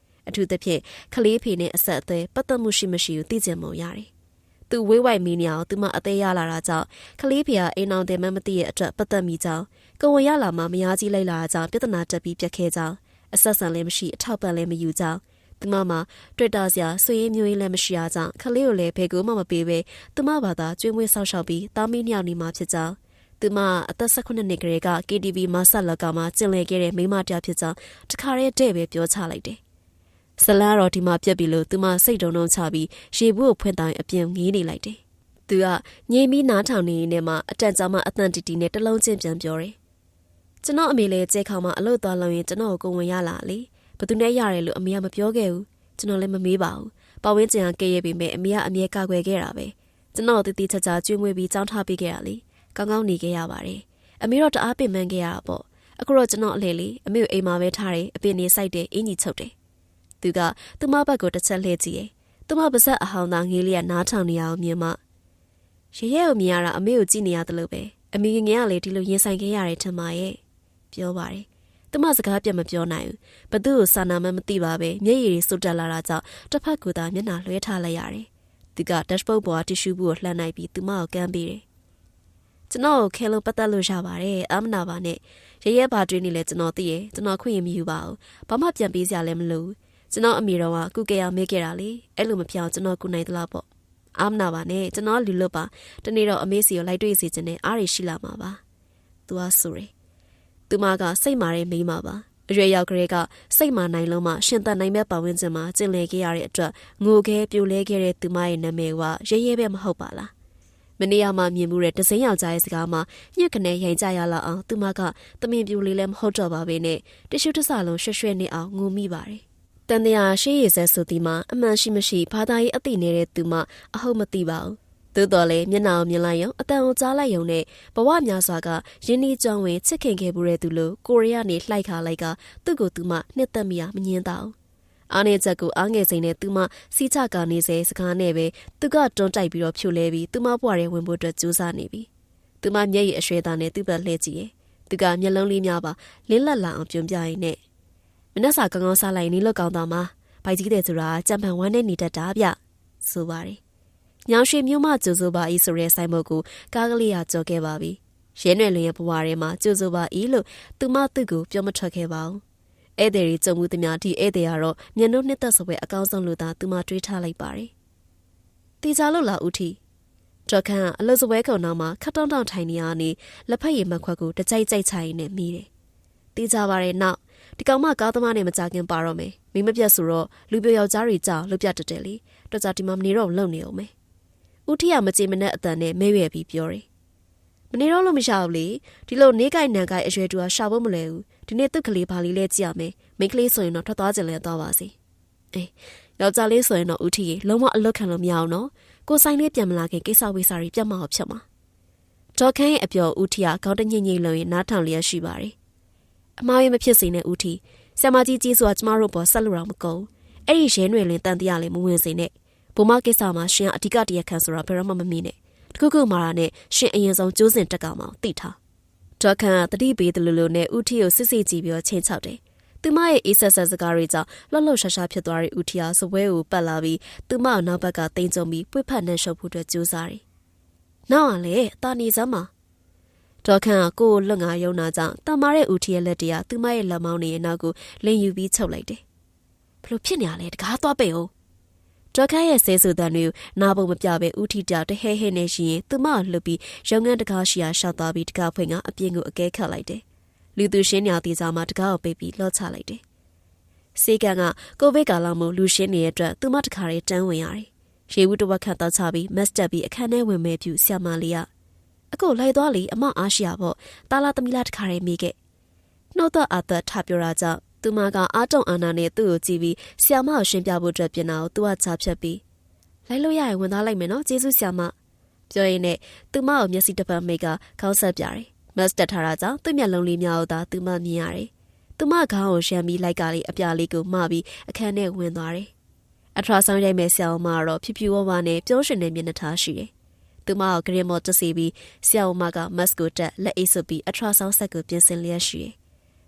အထူးသဖြင့်ခလေးဖေနဲ့အဆက်အသွယ်ပတ်သက်မှုရှိမရှိကိုသိကြမုံရတယ်။သူဝေးဝိုက်မီနေအောင်သူမအသေးရလာတာကြောင့်ခလေးဖေကအိမ်အောင်တယ်မသိရဲ့အတွက်ပတ်သက်မိကြောင်းကိုဝင်ရလာမှမယားကြီးလိုက်လာတာကြောင့်ပြဿနာတက်ပြီးပြက်ခဲကြောင်းအဆက်ဆံလည်းမရှိအထောက်ပံ့လည်းမယူကြောင်းသူမမှာတွေ့တာစရာဆွေးရင်းမျိုးရင်းလည်းမရှိရကြောင်းခလေးကိုလည်းဘယ်ကိုမှမပေးပဲသူမဘာသာကျွေးမွေးဆောက်ရှောက်ပြီးတာမီးညောင်နေမှဖြစ်ကြောင်းသူမအသက်18နှစ်ကလေးက KTV မှာဆက်လက်ကမှကျင်လည်ခဲ့တဲ့မိန်းမတယောက်ဖြစ်ကြောင်းတခါတည်းတဲ့ပဲပြောချလိုက်တယ်ဇလန်းတော်ဒီမှာပြက်ပြီလို့သူမစိတ်တုံတုံချပြီးရေဘူးကိုဖွင့်တိုင်းအပြင်ငေးနေလိုက်တယ်။သူကငြိမ်ပြီးနားထောင်နေနေမှအတန်ကြာမှအသံတီတီနဲ့တလုံးချင်းပြန်ပြောတယ်။ ကျွန်တော်အမေလည်းကျဲခေါင်မှာအလုပ်သွားလုပ်ရင်ကျွန်တော်ကိုဝင်ရလာလေဘသူနဲ့ရတယ်လို့အမေကမပြောခဲ့ဘူးကျွန်တော်လည်းမမေးပါဘူးပတ်ဝန်းကျင်ကကဲ့ရဲ့ပေမဲ့အမေကအမြဲကာကွယ်ခဲ့တာပဲကျွန်တော်တည်တည်ချာချာကျွေးမွေးပြီးကြောင်းထားပေးခဲ့ရလေကောင်းကောင်းနေခဲ့ရပါတယ်အမေတော့တအားပင်ပန်းခဲ့ရတာပေါ့အခုတော့ကျွန်တော်အလေလေအမေကိုအိမ်မှာပဲထားတယ်အပင်နေစိုက်တယ်အင်းကြီးချုပ်တယ်သူကသူမဘက်ကိုတစ်ချက်လှည့်ကြည့်ရဲ့သူမပါဇက်အဟောင်းသားငေးလေးကနားထောင်နေရအောင်မြင်မှရဲရဲကိုမြင်ရတာအမေကိုကြည့်နေရတယ်လို့ပဲအမေငငယ်ကလေဒီလိုရင်ဆိုင်ခဲ့ရတယ်ထင်ပါရဲ့ပြောပါတယ်သူမစကားပြတ်မပြောနိုင်ဘူးဘသူ့ကိုစာနာမှမသိပါပဲမျက်ရည်တွေစွတ်တက်လာတာကြောင့်တစ်ဖက်ကသာမျက်နှာလွှဲထားလိုက်ရတယ်သူကဒက်ရှ်ဘုတ်ပေါ်ကတီရှူးဘူးကိုလှမ်းလိုက်ပြီးသူမကိုကမ်းပေးတယ်ကျွန်တော်ကိုခဲလုံးပတ်သက်လို့ရပါတယ်အမနာပါနဲ့ရဲရဲဘာတွေးနေလဲကျွန်တော်သိရဲ့ကျွန်တော်ခွင့်ရမယူပါဘူးဘာမှပြန်ပေးစရာလည်းမလိုကျွန်တော်အမေတော်ကကုကေအောင်မေးခဲ့တာလေအဲ့လိုမပြောင်းကျွန်တော်ကုနိုင်သလားပေါ့အမနာပါနဲ့ကျွန်တော်လူလွတ်ပါတနေ့တော့အမေစီကိုလိုက်တွေ့စီခြင်းနဲ့အားရရှိလာမှာပါသူကဆိုရယ်သူမကစိတ်မာတဲ့မိန်းမပါအရွယ်ရောက်ကလေးကစိတ်မာနိုင်လုံးမှရှင်သန်နိုင်မဲ့ပတ်ဝန်းကျင်မှာကျင်လည်ခဲ့ရတဲ့အတွက်ငိုခဲပြိုလဲခဲ့တဲ့သူမရဲ့နာမည်ကရဲရဲပဲမဟုတ်ပါလားမနေ့ကမှမြင်မှုတဲ့ဒဇင်းယောက်ျားရဲ့စကားမှာညှက်ကနေရိုင်ကြရလောက်အောင်သူမကသမင်ပြူလေးလည်းမဟုတ်တော့ပါပဲနဲ့တ िश ူးတဆလုံးရွှဲရွှဲနေအောင်ငိုမိပါတယ်တန်တရားရှေးရည်စဲဆိုဒီမှာအမှန်ရှိမရှိဘာသာရေးအသိနေတဲ့သူမအဟုတ်မသိပါဘူးသို့တော်လည်းမျက်နှာကိုမြင်လိုက်ရုံအတန်ကိုကြားလိုက်ရုံနဲ့ဘဝများစွာကရင်းနှီးကြောင်းဝင်ချစ်ခင်ခဲ့မှုတဲ့သူလို့ကိုရီးယားနေလှိုက်ခါလိုက်ကသူ့ကိုသူမနှစ်သက်မိရမငင်းတော့အားနေချက်ကိုအားငယ်စိန်နဲ့သူမစီးချကနေစေစကားနဲ့ပဲသူကတွန်းတိုက်ပြီးတော့ဖြိုလဲပြီးသူမဘွားရဲဝင်ဖို့အတွက်ကြိုးစားနေပြီသူမမျက်ရည်အရွှဲသားနဲ့သူ့ဘက်လှည့်ကြည့်ရဲ့သူကမျက်လုံးလေးများပါလင်းလက်လာအောင်ပြုံးပြရင်းနဲ့မနှက်စာကောင်းကောင်းစားလိုက်နေလို့ကောင်းတော့မှာဘိုက်ကြီးတဲ့ဆိုတာကြံပန်ဝမ်းနဲ့နေတတ်တာဗျဆိုပါတယ်ညောင်ရွှေမျိုးမကျိုးစိုးပါဤဆိုတဲ့ဆိုင်မုတ်ကိုကားကလေးကကြော်ခဲ့ပါပြီရဲနယ်လင်းရဲ့ဘဝထဲမှာကျိုးစိုးပါဤလို့သူမသူ့ကိုပြောမထွက်ခဲ့ပါဘူးဧည့်သည်တွေကြုံမှုသမျှဒီဧည့်သည်ကတော့မျက်နှာနှစ်သက်စပွဲအကောင်းဆုံးလို့သာသူမတွေးထားလိုက်ပါတယ်တေချာလို့လားဦးထီကျော်ခန့်ကအလုပ်စပွဲကုံနောက်မှာခတ်တောင်းတောင်းထိုင်နေရနေလက်ဖက်ရည်မခွက်ကိုတကြိုက်ကြိုက်ချိုင်နေမိတယ်တေချာပါတယ်နောက်ဒီကောင်မကားသမားနဲ့မကြခင်ပါတော့မယ်မိမပြတ်ဆိုတော့လူပြယောက်ျားတွေကြောက်လွတ်ပြတ်တက်တယ်လေတော့ကြဒီမှာမနေတော့လုံနေအောင်မယ်ဦးထီကမကြည်မနဲ့အတန်နဲ့မဲရွယ်ပြီးပြောတယ်မနေတော့လို့မရဘူးလေဒီလိုနေကိုင်နန်ကိုင်အရွယ်တူကရှာဖို့မလဲဘူးဒီနေ့သူ့ကလေးဘာလေးလဲကြည့်ရမယ်မိန်းကလေးဆိုရင်တော့ထွက်သွားကြလဲသွားပါစေအေးယောက်ျားလေးဆိုရင်တော့ဦးထီရေလုံးဝအလွတ်ခံလို့မရအောင်နော်ကိုဆိုင်လေးပြန်မလာခင်ကိစ္စဝိစာတွေပြတ်မအောင်ဖြတ်မှာဒေါ်ခန်းရဲ့အပြော်ဦးထီကခေါင်းတညိမ့်ညိမ့်လုံးရင်နားထောင်လျက်ရှိပါတယ်အမားရဲ့မဖြစ်စေနဲ့ဦးထီဆရာမကြီးကြီးဆိုတာကျမတို့ပေါ်ဆက်လို့တော့မကုန်အဲ့ဒီရဲနွယ်လင်းတန်တရားလေးမဝင်စေနဲ့ဘုမကိစ္စမှာရှင်အဓိကတရားခံဆိုတာဘယ်တော့မှမမီနဲ့တခုခုမာတာနဲ့ရှင်အရင်ဆုံးကျိုးစင်တက်ကောင်အောင်သိထားဒေါ်ခန်းကတတိပေးတယ်လို့နဲ့ဦးထီကိုစစ်စစ်ကြည့်ပြီးချင်းချောက်တယ်သူမရဲ့အေးဆက်ဆက်စကားတွေကြောင့်လှလှရှာရှာဖြစ်သွားတဲ့ဦးထီဟာစပွဲကိုပတ်လာပြီးသူမနောက်ဘက်ကတင်ကြုံပြီးပွေ့ဖက်နှက်ရှုပ်ဖို့အတွက်ကြိုးစားတယ်နောက်ကလည်းတာနေစမ်းမှာဒေါ်ခန့်ကကိုယ်လွတ်ငါယုံနာကြောင့်တမားတဲ့ဦးထီရဲ့လက်တရသူမရဲ့လက်မောင်းတွေရဲ့နောက်ကိုလင်းယူပြီးချုပ်လိုက်တယ်ဘလို့ဖြစ်နေရလဲတကားသွားပေအောင်ဒေါ်ခန့်ရဲ့ဆဲဆူတန်တွေကိုနားပုံမပြပဲဦးထီတာတဟဲဟဲနဲ့ရှိရင်သူမကိုလှုပ်ပြီးရုံငန်းတကားရှိရာရှောက်သွားပြီးတကားဖွင့်ကအပြင်ကိုအကဲခတ်လိုက်တယ်လူသူရှင်းညာတီစာမှာတကားကိုပိတ်ပြီးလော့ချလိုက်တယ်စေကန်ကကိုဗစ်ကာလမှာလူရှင်းနေတဲ့အတွက်သူမတခါရဲတန်းဝင်ရတယ်ရေဘူးတစ်ဝက်ခန့်တောက်ချပြီးမက်စတက်ပြီးအခန်းထဲဝင်မဲ့ပြူဆရာမလေးကအခုလိုက်သွားလေအမအားရှိရပေါ့တာလာသမီးလားတခါရဲမိခဲ့နှုတ်တော့အသက်ထပြောတာကြောင့်သူမကအားတုံအာနာနဲ့သူ့ကိုကြည့်ပြီးဆရာမကိုရှင်းပြဖို့အတွက်ပြင်တာကိုသူကချဖြတ်ပြီးလိုက်လို့ရရင်ဝင်သွားလိုက်မယ်နော်ကျေးဇူးဆရာမပြောရင်းနဲ့သူမကိုမျက်စိတစ်ပတ်မိတ်ကခေါင်းဆက်ပြတယ်မက်စတက်ထားတာကြောင့်သူ့မျက်လုံးလေးများကိုသာသူမမြင်ရတယ်သူမခေါင်းကိုရှမ်းပြီးလိုက်ကလေးအပြားလေးကိုမှပြီးအခန်းထဲဝင်သွားတယ်အထရာဆောင်ရိုက်မဲ့ဆရာမကတော့ဖြူဖြူဝဝနဲ့ပြုံးရှင်တဲ့မျက်နှာထားရှိတယ်သူမကိုဂရင်မော်တစီပြီးဆရာမကမတ်ကိုတက်လက်အိတ်ဆုပ်ပြီးအထရာဆောင်ဆက်ကိုပြင်ဆင်လျက်ရှိတယ်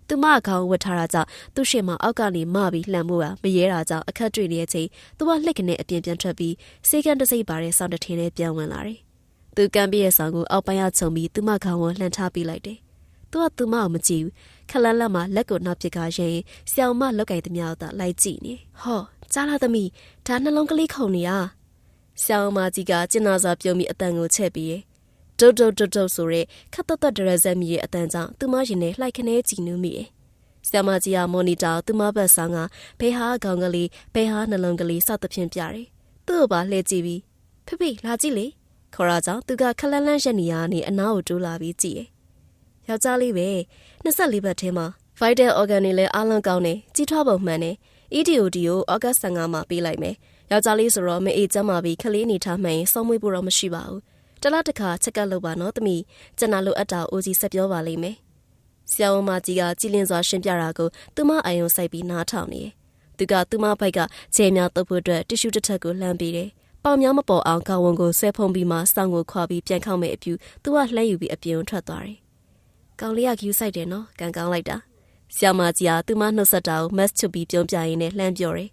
သူမခေါင်းဝတ်ထားတာကြောင့်သူ့ရှေ့မှာအောက်ကနေမပြီးလှန်မှုကမရဲတာကြောင့်အခက်တွေ့နေတဲ့အချိန်သူကလှက်ကနေအပြင်ပြန်ထွက်ပြီးစေကန်တစိမ့်ပါတဲ့ဆောင်းတထင်းနဲ့ပြန်ဝင်လာတယ်သူကမ်းပြည့်ဆောင်ကိုအောက်ပိုင်းကခြုံပြီးသူမခေါင်းကိုလှန်ထားပေးလိုက်တယ်သူကသူမကိုမကြည့်ဘူးခလန်းလက်မှာလက်ကိုနောက်ပစ်ကရင်ဆရာမလောက်ကင်သမျှတော့လိုက်ကြည့်နေဟောကြားလာသမီးဒါနှလုံးကလေးခုန်နေရဆရာမကြီးကကျင်နာစာပြုံးပြီးအတန်ကိုချက်ပြီးဒုတ်ဒုတ်ဒုတ်ဒုတ်ဆိုရဲခတ်တတ်ဒရဇက်မီရဲ့အတန်ကြောင့်သူမရင်နဲ့လှိုက်ခနဲကြည်နူးမိတယ်ဆရာမကြီးကမော်နီတာသူမဘက်ဆောင်ကဘဲဟာခေါင်းကလေးဘဲဟာနှလုံးကလေးစသဖြင့်ပြတယ်သူ့ကိုပါလှည့်ကြည့်ပြီးဖေလာကြည့်လေခေါ်ရကြောင့်သူကခလန်းလန်းရက်နေရနေအနားကိုတိုးလာပြီးကြည့် ယောက်ျားလေးပဲ24ဘက်ထဲမှာ vital organ တွေလည်းအားလုံးကောင်းတယ်ကြီးထွားပုံမှန်တယ် EDOD ကိုဩဂတ်15မှာပေးလိုက်မယ်ယောက်ျားလေးဆိုတော့မအေးကျမ်းမာပြီးခလေးနေထားမှရင်စောမွေးဖို့တော့မရှိပါဘူးတလားတစ်ခါချက်ကပ်လုပ်ပါနော်သမီးကျန်တာလိုအပ်တာအိုကြီးဆက်ပြောပါလိမ့်မယ်ဆရာဝန်မကြီးကကြည်လင်စွာရှင်းပြတာကိုသူမအာယုံစိုက်ပြီးနားထောင်နေတယ်သူကသူမဘိုက်ကခြေများတုပ်ဖို့အတွက်တ िश ူးတစ်ထက်ကိုလှမ်းပေးတယ်ပေါင်များမပေါ်အောင်ခေါင်းဝန်းကိုဆွဲဖုံးပြီးမှစောင်းကိုခွာပြီးပြန်ခောက်မဲ့အပြူသူကလှမ်းယူပြီးအပြင်ထွက်သွားတယ်ကောင်လေးကဂယူးဆိုင်တယ်နော်ကန်ကောင်းလိုက်တာဆရာမကြီးကသူမနှုတ်ဆက်တာကိုမတ်ချွတ်ပြီးပြုံးပြရင်းနဲ့လှမ်းပြောတယ်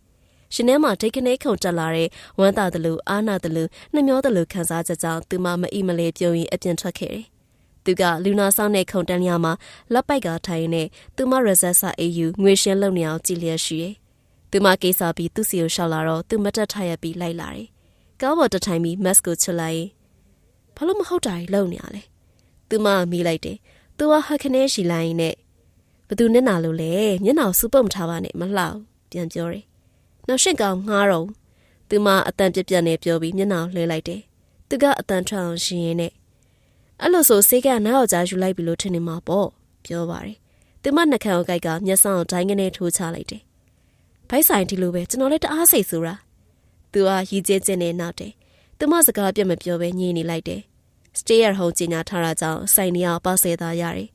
ရှင်ထဲမှာဒိတ်ကနေခုန်တက်လာတဲ့ဝမ်းသာတယ်လို့အားနာတယ်လို့နှမျောတယ်လို့ခံစားချက်ကြောင့်သူမမအီမလဲပြုံးရင်အပြင်ထွက်ခဲ့တယ်သူကလူနာဆောင်တဲ့ခုန်တန်းရမှာလက်ပိုက်ကထိုင်နေသူမရဇက်စာအေယူငွေရှင်းလုံနေအောင်ကြည်လျက်ရှိတယ်သူမကိစ္စပြီးသူ့စီကိုရှောက်လာတော့သူမတက်ထရပြီးလိုက်လာတယ်ကောင်းပေါ်တထိုင်ပြီးမတ်ကိုချွတ်လိုက်ဘာလို့မဟုတ်တာကြီးလုံနေရလဲသူမမိလိုက်တယ်သူကဟက်ခနဲရှိလိုက်နဲ့ဘသူနဲ့နာလို့လဲမျက်နှာစူပုတ်မထားပါနဲ့မလှအောင်ပြန်ပြောတယ်နောက်ရှင့်ကောင်ငှားတော့သူမအတန်ပြက်ပြက်နဲ့ပြောပြီးမျက်နှာလှဲလိုက်တယ်သူကအတန်ထွက်အောင်ရှင်ရင်းနဲ့အဲ့လိုဆိုစေးကနောက်ယောက်ျားယူလိုက်ပြီလို့ထင်နေမှာပေါ့ပြောပါတယ်သူမနှက်ခမ်းအကိုက်ကမျက်စောင်းဒိုင်းကနေထိုးချလိုက်တယ်ဘိုက်ဆိုင်ဒီလိုပဲကျွန်တော်လည်းတအားစိတ်ဆိုးတာသူကရီကျဲကျဲနဲ့နောက်တယ်သူမစကားပြတ်မပြောပဲညင်နေလိုက်တယ် stay at home ကြီးညာထားတာကြောင့်ဆိုင်နေအောင်ပေါ့ဆဲသားရတယ်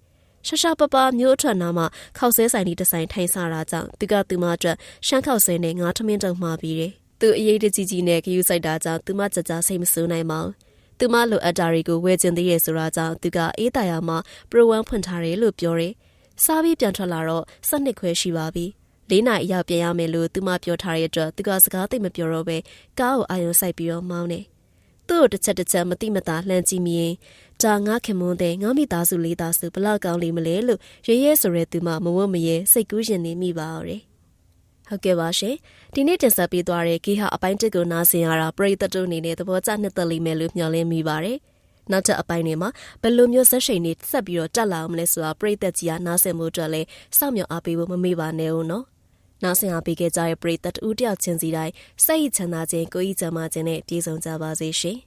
ရှာရှာပပမျိုးအထွက်နာမှာခောက်ဆဲဆိုင်ဒီတစ်ဆိုင်ထိုင်စားတာကြောင့်သူကသူမအတွက်ရှမ်းခောက်ဆဲနဲ့ငါးထမင်းတုံမှာပြီးတယ်သူအရေးတကြီးကြီးနဲ့ဂယူးဆိုင်တာကြောင့်သူမကြကြစိတ်မဆိုးနိုင်ပါဘူးသူမလိုအပ်တာတွေကိုဝယ်ကျင်သေးရဲ့ဆိုတာကြောင့်သူကအေးတာယာမှာပရိုဝမ်ဖွင့်ထားတယ်လို့ပြောတယ်စားပြီးပြန်ထွက်လာတော့12ခွဲရှိပါပြီ4နာရီအရောက်ပြန်ရမယ်လို့သူမပြောထားတဲ့အတွက်သူကစကားသိမပြောတော့ပဲကားကိုအာရုံစိုက်ပြီးတော့မောင်းတယ်သူ့ကိုတစ်ချက်မတိမတာလှမ်းကြည့်မိရင်ဒါငါခင်မွန်းတဲ့ငါမိသားစုလေးသားစုဘလောက်ကောင်းလိမ့်မလဲလို့ရဲဆိုရဲသူမမဝတ်မရဲစိတ်ကူးရင်နေမိပါတော့ဟုတ်ကဲ့ပါရှင်ဒီနေ့တင်ဆက်ပေးသွားတဲ့ဂီဟာအပိုင်း1ကိုနားဆင်ရတာပရိသတ်တို့အနေနဲ့သဘောကျနှစ်သက်လိမ့်မယ်လို့မျှော်လင့်မိပါတယ်နောက်ထပ်အပိုင်းတွေမှာဘယ်လိုမျိုးဇက်ရှိန်တွေဆက်ပြီးတော့တက်လာအောင်မလဲဆိုတာပရိသတ်ကြီးကနားဆင်မှုအတွက်လည်းစောင့်မျှော်အားပေးဖို့မမေ့ပါနဲ့ဦးနော်နားဆင်အားပေးခဲ့ကြတဲ့ပရိသတ်ဦးတယောက်ချင်းစီတိုင်းစိတ်ချမ်းသာခြင်းကိုယ်ဤချမ်းသာခြင်းနဲ့ပြည့်စုံကြပါစေရှင်